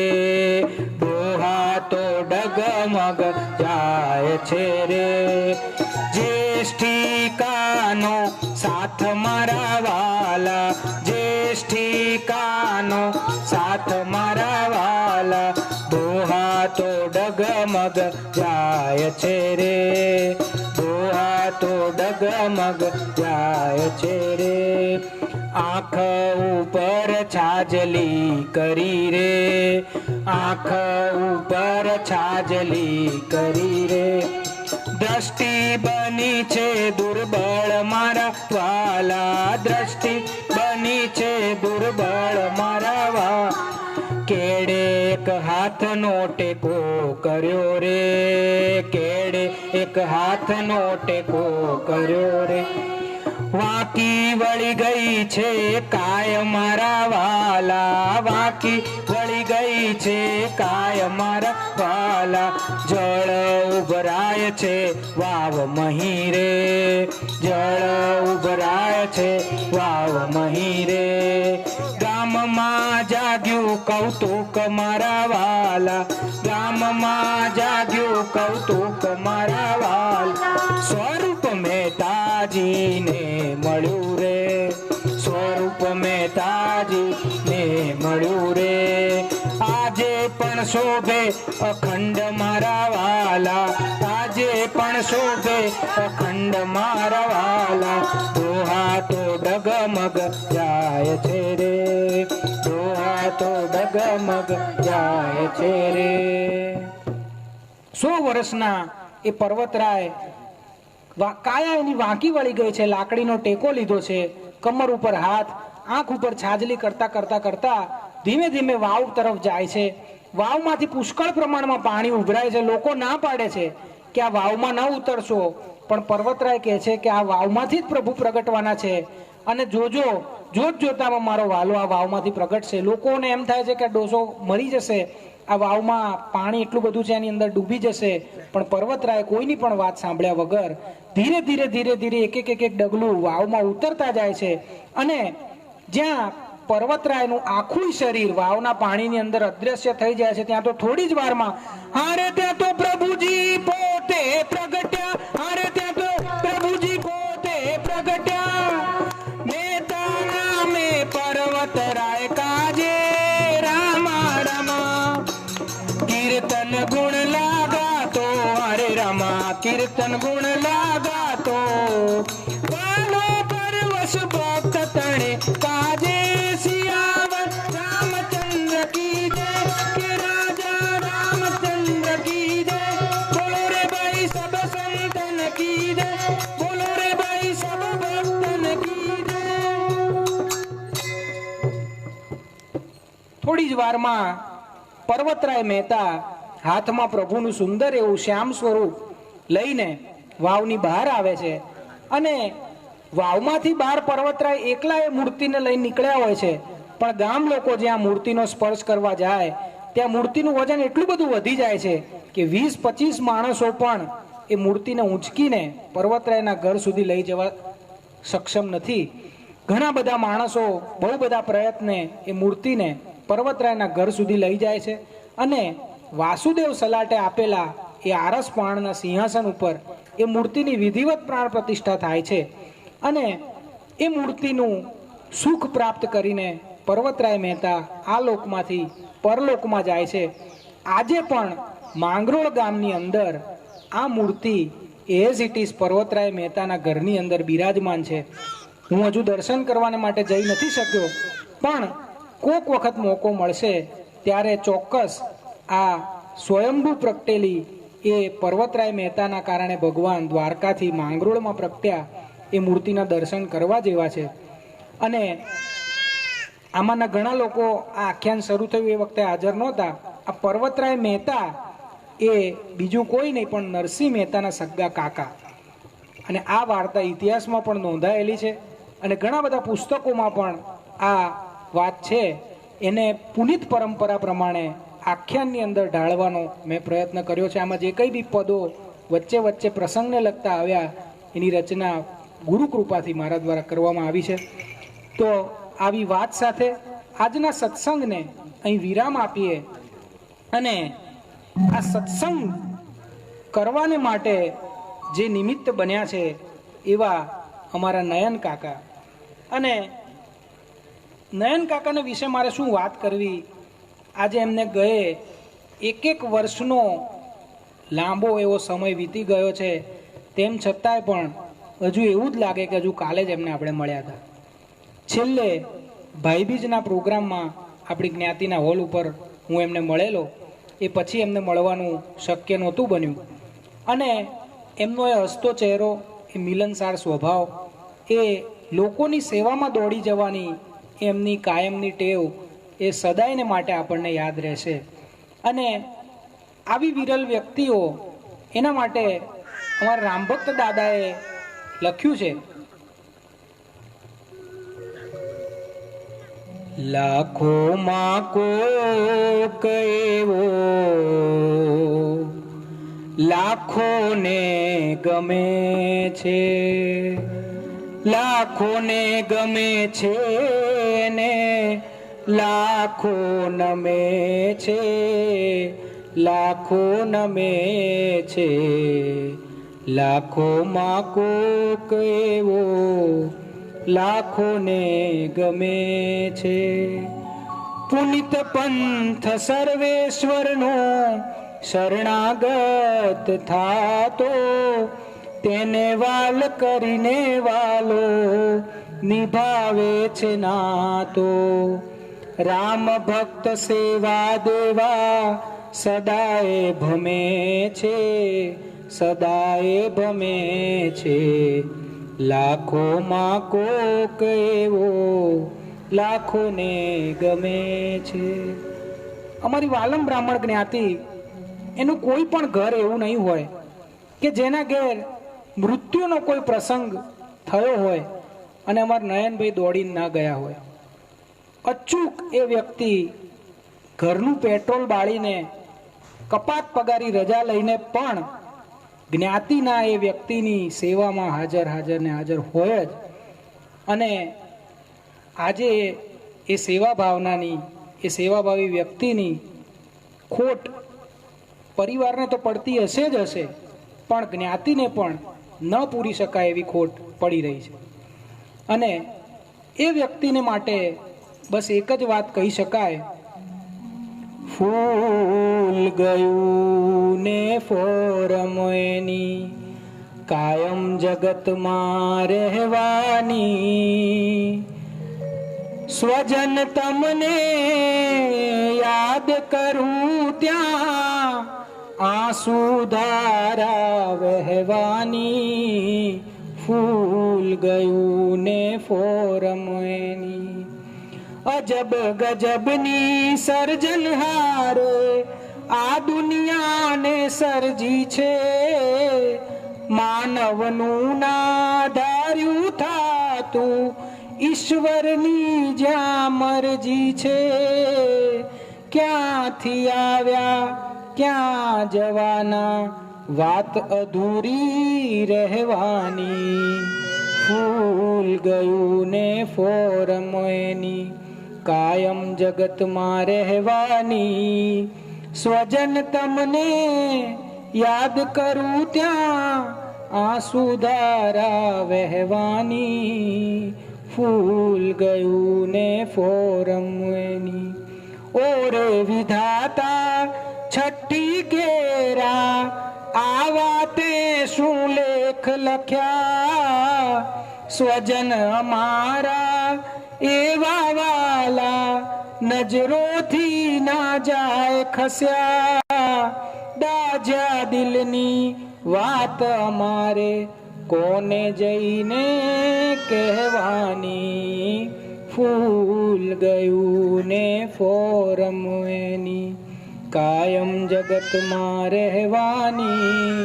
Speaker 1: ડોહા તો ડગમગ જાય છે રે, જ્યેષ્ઠિકાનો સાથ મારા વાલા, જ્યેષ્ઠિકાનો સાથ મારા વાલા, ડોહા તો ડગમગ જાય છે રે, ડોહા તો ડગમગ જાય છે રે, આંખ ઉપર છાજલી કરી રે, આંખ ઉપર છાજલી કરી રે, દ્રષ્ટિ બની છે દુર્બળ મારા વાલા, દ્રષ્ટિ બની છે દુર્બળ મારા વાલા, કેડે એક હાથનો ટેકો કર્યો રે, કેડે એક હાથનો ટેકો કર્યો રે, વાંકી વળી ગઈ છે કાય મારા વાલા, વાંકી વળી ગઈ છે કાય મારા વાલા, જળ ઉભરાય છે વાવ મહી રે, જળ ઉભરાય છે વાવ મહી રે, ગામમાં જાગ્યું કૌતુક મારા વાલા, ગામમાં જાગ્યું કૌતુક મારા વાલા, સ્વરૂપ મહેતાજીને મળ્યું રે, સ્વરૂપ મહેતાજીને મળ્યું રે, આજે પણ શોભે અખંડ મારા વાલા, આજે પણ શોભે અખંડ મારા વાલા, ડોહા તો ડગમગ જાય છે રે, ડોહા તો ડગમગ જાય છે રે. 100 વર્ષના એ પર્વતરાય કાયા એની વાંકી વળી ગઈ છે, લાકડીનો ટેકો લીધો છે, કમર ઉપર હાથ, આંખ ઉપર છાજલી કરતા કરતા કરતા ધીમે ધીમે વાવ તરફ જાય છે. વાવમાંથી પુષ્કળ પ્રમાણમાં પાણી ઉભરાય છે. લોકો ના પાડે છે કે આ વાવમાં ન ઉતરશો, પણ પર્વતરાય કહે છે કે આ વાવમાંથી જ પ્રભુ પ્રગટવાના છે અને જોજો જોત જોતામાં મારો વાલો આ વાવમાંથી પ્રગટશે. લોકોને એમ થાય છે કે ડોસો મરી જશે, આ વાવમાં પાણી એટલું બધું છે એની અંદર ડૂબી જશે, પણ પર્વતરાય કોઈની પણ વાત સાંભળ્યા વગર ધીરે ધીરે ધીરે ધીરે એક એક એક ડગલું વાવમાં ઉતરતા જાય છે. અને જ્યાં પર્વતરાયનું આખું શરીર વાવના પાણીની અંદર અદ્રશ્ય થઈ જાય છે, ત્યાં તો થોડી જ વારમાં હારે ત્યાં તો પ્રભુજી પોતે પ્રગટ્યા, હારે ત્યાં તો પ્રભુજી પોતે પ્રગટ્યા, મેતા નામે પર્વતરાય કાજે રામા રામા, કીર્તન ગુણ લાગાતો હરે રામા, કીર્તન ગુણ લાગાતો, વાલો પરવશ ભક્ત તણે કાજે સિયાવર રામચંદ્ર કી જય, કે રાજા રામચંદ્ર કી જય, બોલો રે ભાઈ સબ સંતન કી જય, બોલો રે ભાઈ સબ ભક્તન કી જય. થોડી જ વારમાં પર્વતરાય મહેતા હાથમાં પ્રભુનું સુંદર એવું શ્યામ સ્વરૂપ લઈને વાવની બહાર આવે છે. અને વાવમાંથી બહાર પર્વતરાય એકલા એ મૂર્તિને લઈને નીકળ્યા હોય છે, પણ ગામ લોકો જ્યાં મૂર્તિનો સ્પર્શ કરવા જાય ત્યાં મૂર્તિનું વજન એટલું બધું વધી જાય છે કે 20-25 માણસો પણ એ મૂર્તિને ઊંચકીને પર્વતરાયના ઘર સુધી લઈ જવા સક્ષમ નથી. ઘણા બધા માણસો બહુ બધા પ્રયત્ને એ મૂર્તિને પર્વતરાયના ઘર સુધી લઈ જાય છે અને વાસુદેવ સલાટે આપેલા એ આરસ પાણના સિંહાસન ઉપર એ મૂર્તિની વિધિવત પ્રાણ પ્રતિષ્ઠા થાય છે. અને એ મૂર્તિનું સુખ પ્રાપ્ત કરીને પર્વતરાય મહેતા આ લોકમાંથી પરલોકમાં જાય છે. આજે પણ માંગરોળ ગામની અંદર આ મૂર્તિ એઝ ઇટ ઇઝ પર્વતરાય મહેતાના ઘરની અંદર બિરાજમાન છે. હું હજુ દર્શન કરવાને માટે જઈ નથી શક્યો, પણ કોક વખત મોકો મળશે ત્યારે ચોક્કસ આ સ્વયંભૂ પ્રગટેલી એ પર્વતરાય મહેતાના કારણે ભગવાન દ્વારકાથી માંગરોળમાં પ્રગટ્યા એ મૂર્તિના દર્શન કરવા જેવા છે. અને આમાંના ઘણા લોકો આ આખ્યાન શરૂ થયું એ વખતે હાજર નહોતા. આ પર્વતરાય મહેતા એ બીજું કોઈ નહીં પણ નરસિંહ મહેતાના સગા કાકા, અને આ વાર્તા ઇતિહાસમાં પણ નોંધાયેલી છે અને ઘણા બધા પુસ્તકોમાં પણ આ વાત છે. એને પુનિત પરંપરા પ્રમાણે આખ્યાનની અંદર ઢાળવાનો મેં પ્રયત્ન કર્યો છે. આમાં જે કંઈ બી પદો વચ્ચે વચ્ચે પ્રસંગને લગતા આવ્યા એની રચના ગુરુ કૃપાથી મારા દ્વારા કરવામાં આવી છે. તો આવી વાત સાથે આજના સત્સંગને અહીં વિરામ આપીએ અને આ સત્સંગ કરવાને માટે જે નિમિત્ત બન્યા છે એવા અમારા નયન કાકા, અને નયન કાકાના વિશે મારે શું વાત કરવી. આજે એમને ગયે એક વર્ષનો લાંબો એવો સમય વીતી ગયો છે, તેમ છતાંય પણ હજુ એવું જ લાગે કે હજુ કાલે જ એમને આપણે મળ્યા હતા. છેલ્લે ભાઈબીજના પ્રોગ્રામમાં આપણી જ્ઞાતિના હોલ ઉપર હું એમને મળેલો, એ પછી એમને મળવાનું શક્ય નહોતું બન્યું. અને એમનો એ હસતો ચહેરો, એ મિલનસાર સ્વભાવ, એ લોકોની સેવામાં દોડી જવાની એમની કાયમની ટેવ એ સદાયને માટે આપણને યાદ રહેશે. અને આવી વિરલ વ્યક્તિઓ, એના માટે અમારા રામભક્ત દાદાએ લખ્યું છે, લાખોમાં કોક એવો લાખોને ગમે છે, લાખોને ગમે છે ને લાખો નમે છે, લાખો નમે છે, લાખોમાં કોક એવો લાખોને ગમે છે. પુનિત પંથ સર્વેશ્વરનો શરણાગત થાતો, તેને વાલ કરીને વાલો નિભાવે છે નાતો. રામ ભક્ત સેવા દેવા સદાય ભમે છે, સદાય ભમે છે, લાખોમાં કોક એવો લાખોને ગમે છે. અમારી વાલમ બ્રાહ્મણ જ્ઞાતિ એનું કોઈ પણ ઘર એવું નહીં હોય કે જેના ઘેર મૃત્યુનો કોઈ પ્રસંગ થયો હોય અને અમારા નયનભાઈ દોડીને ના ગયા હોય. અચૂક એ વ્યક્તિ ઘરનું પેટ્રોલ બાળીને કપાત પગારી રજા લઈને પણ જ્ઞાતિના એ વ્યક્તિની સેવામાં હાજર ને હાજર હોય જ. અને આજે એ સેવા ભાવનાની, એ સેવાભાવી વ્યક્તિની ખોટ પરિવારને તો પડતી હશે જ હશે, પણ જ્ઞાતિને પણ ન પૂરી શકાય એવી ખોટ પડી રહી છે. અને એ વ્યક્તિને માટે બસ એક જ વાત કહી શકાય, ફૂલ ગયું ને ફોરમ એની કાયમ જગતમાં રહેવાની. સ્વજન તમને યાદ કરું ત્યાં આંસુ ધારા વહેવાની. ફૂલ ગયું ને ફોરમ એની અજબ ગજબની સર્જનહારે આ દુનિયાને સર્જી છે. માનવનું ના ધાર્યું થાતું ઈશ્વરની જ્યાં મરજી છે. ક્યાંથી આવ્યા ક્યાં જવાના વાત અધૂરી રહેવાની. ફૂલ ગયું ને ફોરમ એની કાયમ જગતમાં રહેવાની. સ્વજન તમને યાદ કરું ત્યાં આંસુ ધારા વહેવાની. ફૂલ ગયું ને ફોરમ એની ઓરે વિધાતા છઠ્ઠી કેરા આ વાતે શું લેખ લખ્યા. સ્વજન અમારા એવા વાલા નજરોથી ના જાય ખસ્યા. દાજા દિલની વાત અમારે કોને જઈને કહેવાની. ફૂલ ગયું ને ફોરમ એની કાયમ જગતમાં રહેવાની.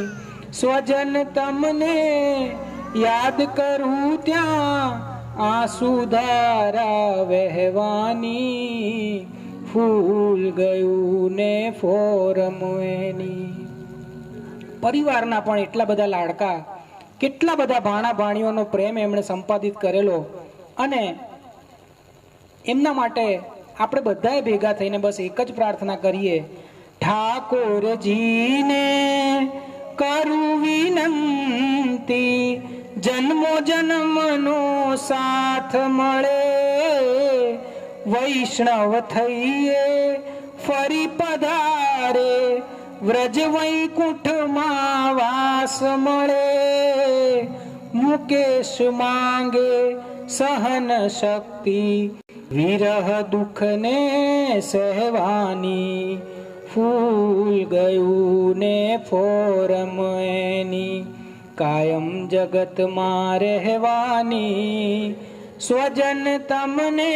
Speaker 1: સ્વજન તમને યાદ કરું ત્યાં આંસુ ધારા વહેવાની. ફૂલ ગયું ને ફોરમ એની. પરિવારના પણ એટલા બધા લાડકા, કેટલા બધા ભાણા ભાણીઓનો પ્રેમ એમણે સંપાદિત કરેલો. અને એમના માટે આપણે બધાએ ભેગા થઈને બસ એક જ પ્રાર્થના કરીએ, ઠાકોરજીને કરું વિનંતી જન્મો જન્મનો સાથ મળે. વૈષ્ણવ થઈએ ફરી પધારે વ્રજ વૈકુંઠમાં વાસ મળે. મુકેશ માંગે સહન શક્તિ વિરહ દુઃખને સહેવાની. ફૂલ ગયું ને ફોરમ એની કાયમ જગતમાં રહેવાની. સ્વજન તમને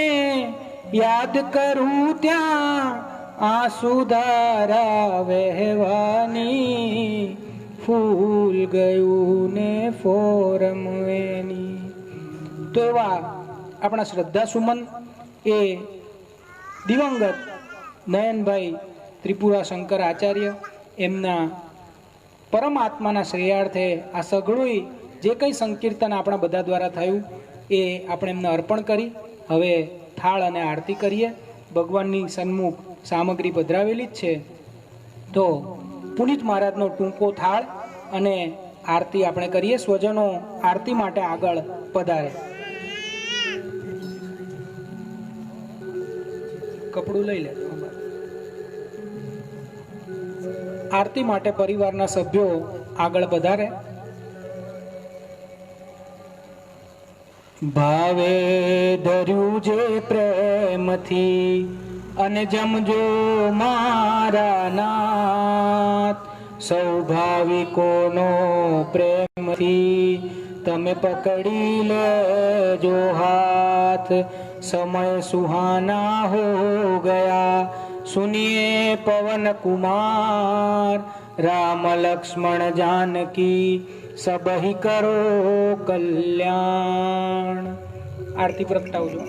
Speaker 1: યાદ કરું ત્યાં આંસુ ધારા વહેવાની. ફૂલ ગયું ને ફોરમ એની. તો એવા આપણા શ્રદ્ધા સુમન એ દિવંગત નયનભાઈ ત્રિપુરા શંકર આચાર્ય એમના પરમાત્માના શ્રેયાર્થે આ સઘળું જે કંઈ સંકીર્તન આપણા બધા દ્વારા થયું એ આપણે એમને અર્પણ કરી હવે થાળ અને આરતી કરીએ. ભગવાનની સન્મુખ સામગ્રી પધરાવેલી જ છે, તો પુનિત મહારાજનો ટૂંકો થાળ અને આરતી આપણે કરીએ. સ્વજનો આરતી માટે આગળ પધારે. કપડું લઈ લે. આરતી માટે પરિવારના સભ્યો આગળ પધારે. ભાવે ધર્યું જે પ્રેમથી અને જમજો મારા નાથ. સૌભાવિકોનો પ્રેમથી તમે પકડી લેજો હાથ। समय सुहाना हो गया सुनिए पवन कुमार, राम लक्ष्मण जानकी सब ही करो कल्याण। आरती प्रगटावજો।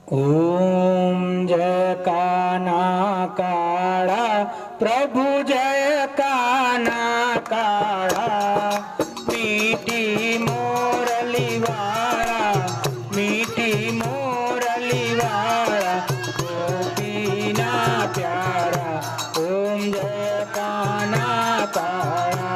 Speaker 1: ओम जय काना काड़ा प्रभु जय काना काड़ा, मीठी मोरली वाला मीठी मोरली वाला गोपीना प्यारा। ओम जय काना काड़ा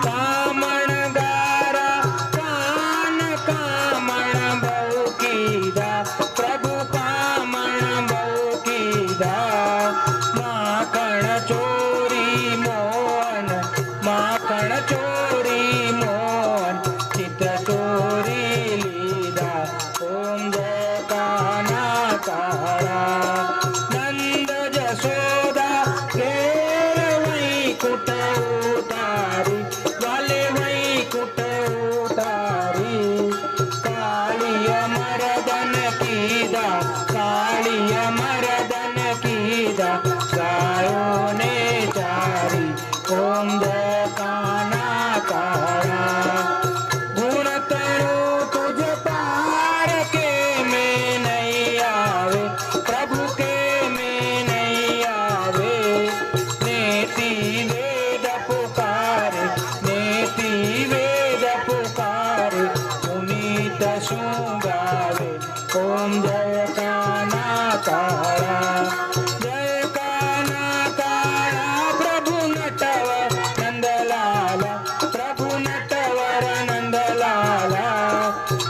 Speaker 1: कामण गारा कान कामण बहु कीदा, प्रभु कामण बहु कीदा। माखण चोरी मोहन माखण चोरी मोहन चित चोरी लीधा। ओम जय काना काड़ा नंद जसोदा घेर वैकुंठ उतारी, वाले वैकुंठ उतारी। कालिय मर्दन कीदा कालिय मर्दन कीदा, गायों ने चारी। ओम जय काना काड़ा गुण तनु तुझ पार के में नहीं आवे, प्रभु के में नहीं आवे। नेति वेद पुकारे नेति वेद पुकारे, पुनीत सुगावे। ओम जय काना काड़ा जय काना काड़ा प्रभु नटवर नंदलाला, प्रभु नटवर नंदलाला।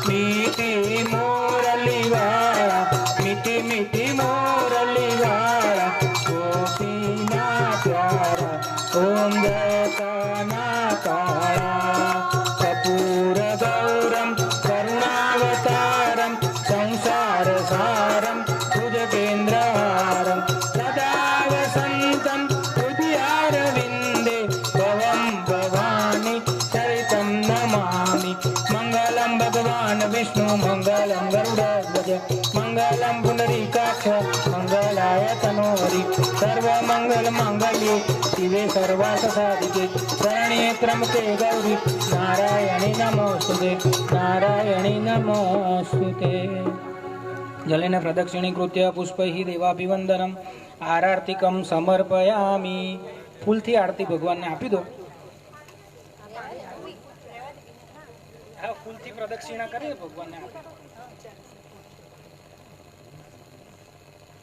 Speaker 1: मीठी मोरली वाला मीठी मीठी मोरली वाला गोपीना प्यारा। ओम जय काना काड़ा कपूर गौरम करुणावतारम संसार सारम भुजगेन्द्रहारम सदा वसंतं हृदयारविन्दे भवं भवानी चरितं नमामि। मंगलम भगवान विष्णु मंगलम गरुड़ध्वज मंगलम पुंडरीकाक्ष मंगलाय तनोहरि। सर्वमंगल मांगल्ये शिवे सर्वार्थ साधिके शरण्ये त्र्यंबके गौरी नारायणी नमोस्तुते नारायणी नमोस्तुते। जलेन प्रदक्षिणीकृत्य पुष्पैः देवाभिवंदनम आरतिकम समर्पयामि। फूलथी आरती भगवानने आपी दो। હા ફૂલથી પ્રદક્ષિણા કરીએ ભગવાનને આપી।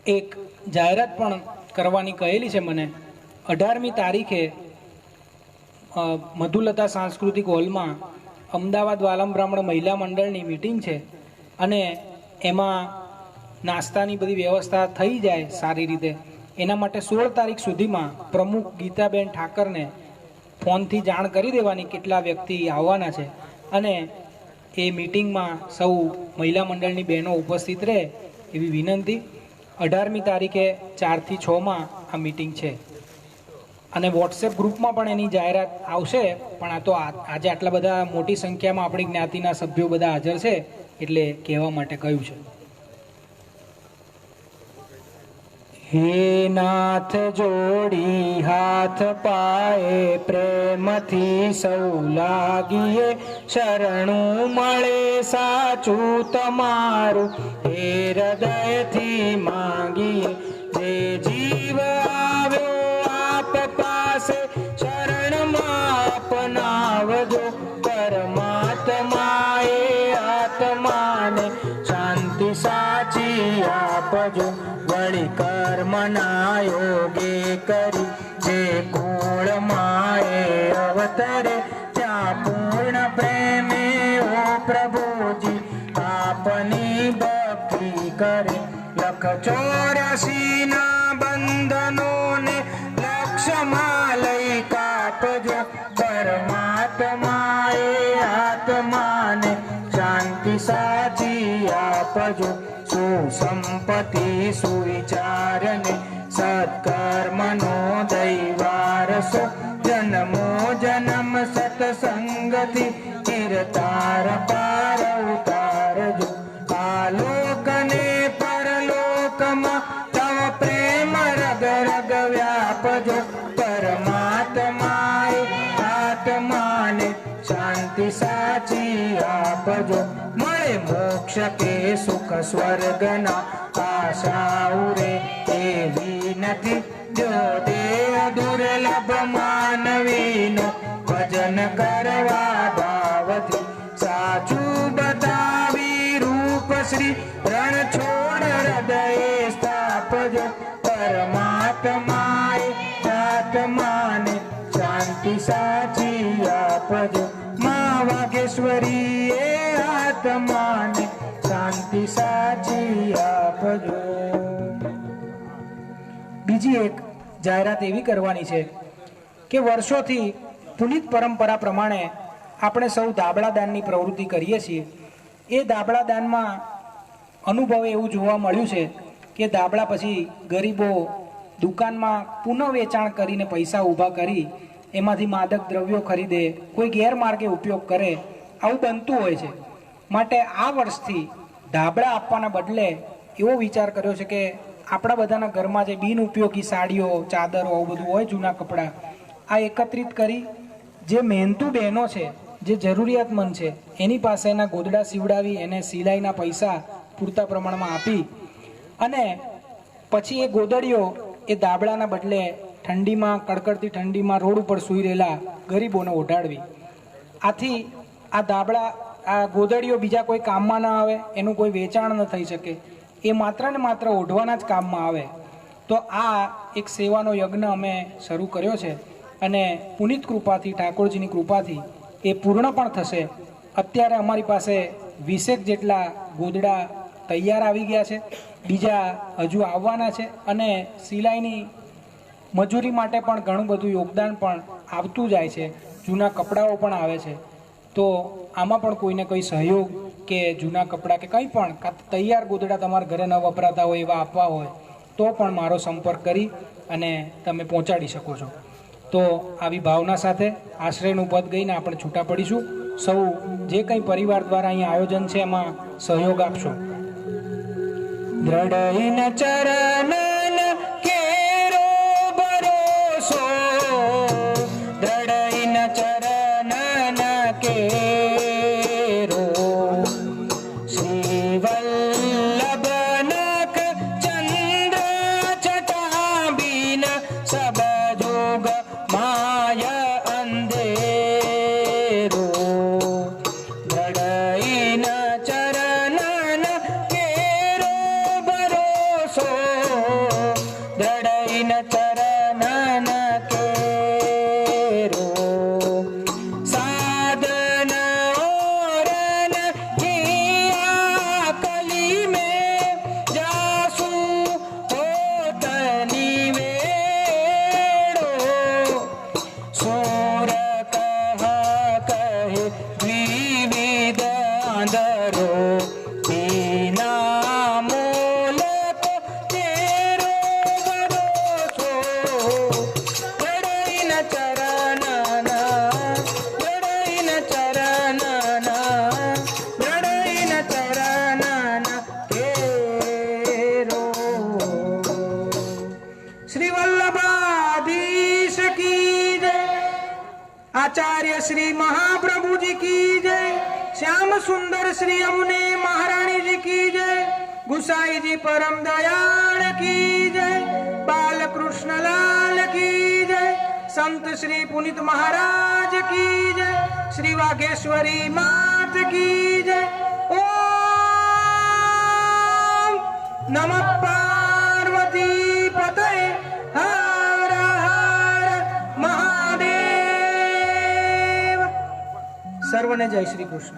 Speaker 1: એક જાહેરાત પણ કરવાની કહેલી છે મને। 18મી તારીખે મધુલતા સાંસ્કૃતિક હોલમાં અમદાવાદ વાલમ બ્રાહ્મણ મહિલા મંડળની મીટિંગ છે અને એમાં નાસ્તાની બધી વ્યવસ્થા થઈ જાય સારી રીતે એના માટે 16 તારીખ સુધીમાં પ્રમુખ ગીતાબેન ઠાકરને ફોનથી જાણ કરી દેવાની કેટલા વ્યક્તિ આવવાના છે અને એ મીટિંગમાં સૌ મહિલા મંડળની બહેનો ઉપસ્થિત રહે એવી વિનંતી। 18મી તારીખે 4 થી 6માં આ મીટિંગ છે અને વોટ્સએપ ગ્રુપમાં પણ એની જાહેરાત આવશે, પણ આ તો આજે આટલા બધા મોટી સંખ્યામાં આપણી જ્ઞાતિના સભ્યો બધા હાજર છે એટલે કહેવા માટે કહ્યું છે। हे नाथ जोड़ी हाथ पाए प्रेमथी सौ लागिए, शरणु मळे साचू तमारू हे हृदयथी मांगिए। जे जीव આવ્યો આપ પાસે શરણ માં અપનાવ આપની ભક્તિ કરે. લખ 84 ના બંધનોને લક્ષમાં લઈ કાપજો. પરમાત્માએ આત્માને શાંતિ સાચી આપજો. સુસંપત્તિ સુવિચારને સત્કર્મનો દૈવારસો. જન્મો જન્મ સત્સંગથી ચિરતાર પાર ઉતારજો. આલોકને પરલોકમાં તવ પ્રેમ રગ રગ વ્યાપજો. પરમાત્માએ આત્માને શાંતિ સાચી આપજો. મળે મોક્ષ કે સુખ સ્વર્ગના આશાઓ રે એવી નથી. જો દેહ દુર્લભ માનવીનો ભજન કરવા ભાવથી. સાચું બતાવી રૂપ શ્રી રણ છોડ હૃદયે સ્થાપજો. પરમાત્માએ આત્માને શાંતિ સાચી આપજો. મા વાઘેશ્વરીએ આત્માને શાંતિ સાચી આપજો. બીજી એક જાહેરાત એવી કરવાની છે કે વર્ષોથી પુનિત પરંપરા પ્રમાણે આપણે સૌ દાબડા દાનની પ્રવૃત્તિ કરીએ છીએ. એ દાબડા દાનમાં અનુભવે એવું જોવા મળ્યું છે કે દાબડા પછી ગરીબો દુકાનમાં પુનઃ વેચાણ કરીને પૈસા ઊભા કરી એમાંથી માદક દ્રવ્યો ખરીદે, કોઈ ગેરમાર્ગે ઉપયોગ કરે, આવું બનતું હોય છે. માટે આ વર્ષથી ધાબળા આપવાના બદલે એવો વિચાર કર્યો છે કે આપણા બધાના ઘરમાં જે બિનઉપયોગી સાડીઓ, ચાદરો, આવું બધું હોય, જૂના કપડાં, આ એકત્રિત કરી જે મહેનતુ બહેનો છે, જે જરૂરિયાતમંદ છે, એની પાસે એના ગોદડા સીવડાવી એને સિલાઈના પૈસા પૂરતા પ્રમાણમાં આપી અને પછી એ ગોદડીઓ એ દાબળાના બદલે ઠંડીમાં, કડકડતી ઠંડીમાં રોડ ઉપર સૂઈ રહેલા ગરીબોને ઓઢાડવી. આથી આ દાબળા, આ ગોદડીઓ બીજા કોઈ કામમાં ના આવે, એનું કોઈ વેચાણ ન થઈ શકે, એ માત્ર ને માત્ર ઓઢવાના જ કામમાં આવે. તો આ એક સેવાનો યજ્ઞ અમે શરૂ કર્યો છે અને પુનિત કૃપાથી, ઠાકોરજીની કૃપાથી એ પૂર્ણ પણ થશે. અત્યારે અમારી પાસે 20 જેટલા ગોદડા તૈયાર આવી ગયા છે, બીજા હજુ આવવાના છે અને સિલાઈની મજૂરી માટે પણ ઘણું બધું યોગદાન પણ આવતું જાય છે. જૂના કપડાઓ પણ આવે છે. તો આમાં પણ કોઈને કોઈ સહયોગ કે જૂના કપડાં કે કંઈ પણ તૈયાર ગોદડા તમારા ઘરે ન વપરાતા હોય એવા આપવા હોય તો પણ મારો સંપર્ક કરી અને તમે પહોંચાડી શકો છો. તો આવી ભાવના સાથે આશ્રયનું પદ ગઈને આપણે છૂટા પડીશું. સૌ જે કંઈ પરિવાર દ્વારા અહીંયા આયોજન છે એમાં સહયોગ આપશો. દ્રઢઈન ચરણન કેરો ભરોસો, દ્રઢઈન ચરણન કેરો. શ્રી વલ્લભનખ ચંદ્ર ચટાબીન સબ જોગ માય અંધેરો. દ્રઢઈન ચરણન કેરો ભરોસો, દ્રઢઈન ચરણન કેરો. સાધન ઓરન હિયા કલી મેં જાસુ હોતની વેડો. સોર કહ કહે દ્વિવિધ આંધરો, બીના મૂલક તેરો ભરોસો. દ્રઢઈન ચરણના, દ્રઢઈન ચરણના, દ્રઢઈન ચરણના કેરો. શ્રી વલ્લભાધીશ કી જય, आचार्य श्री महाप्रभु जी की जय, श्याम सुंदर श्री अमुने महारानी जी की जय, गुसाई जी परम दयाल की जय, बाल कृष्ण लाल की जय, संत श्री पुनित महाराज की जय, श्री वाघेश्वरी मात की जय. ओम नमः पार्वती पतये हर हर महादेव. સર્વને જય શ્રી કૃષ્ણ.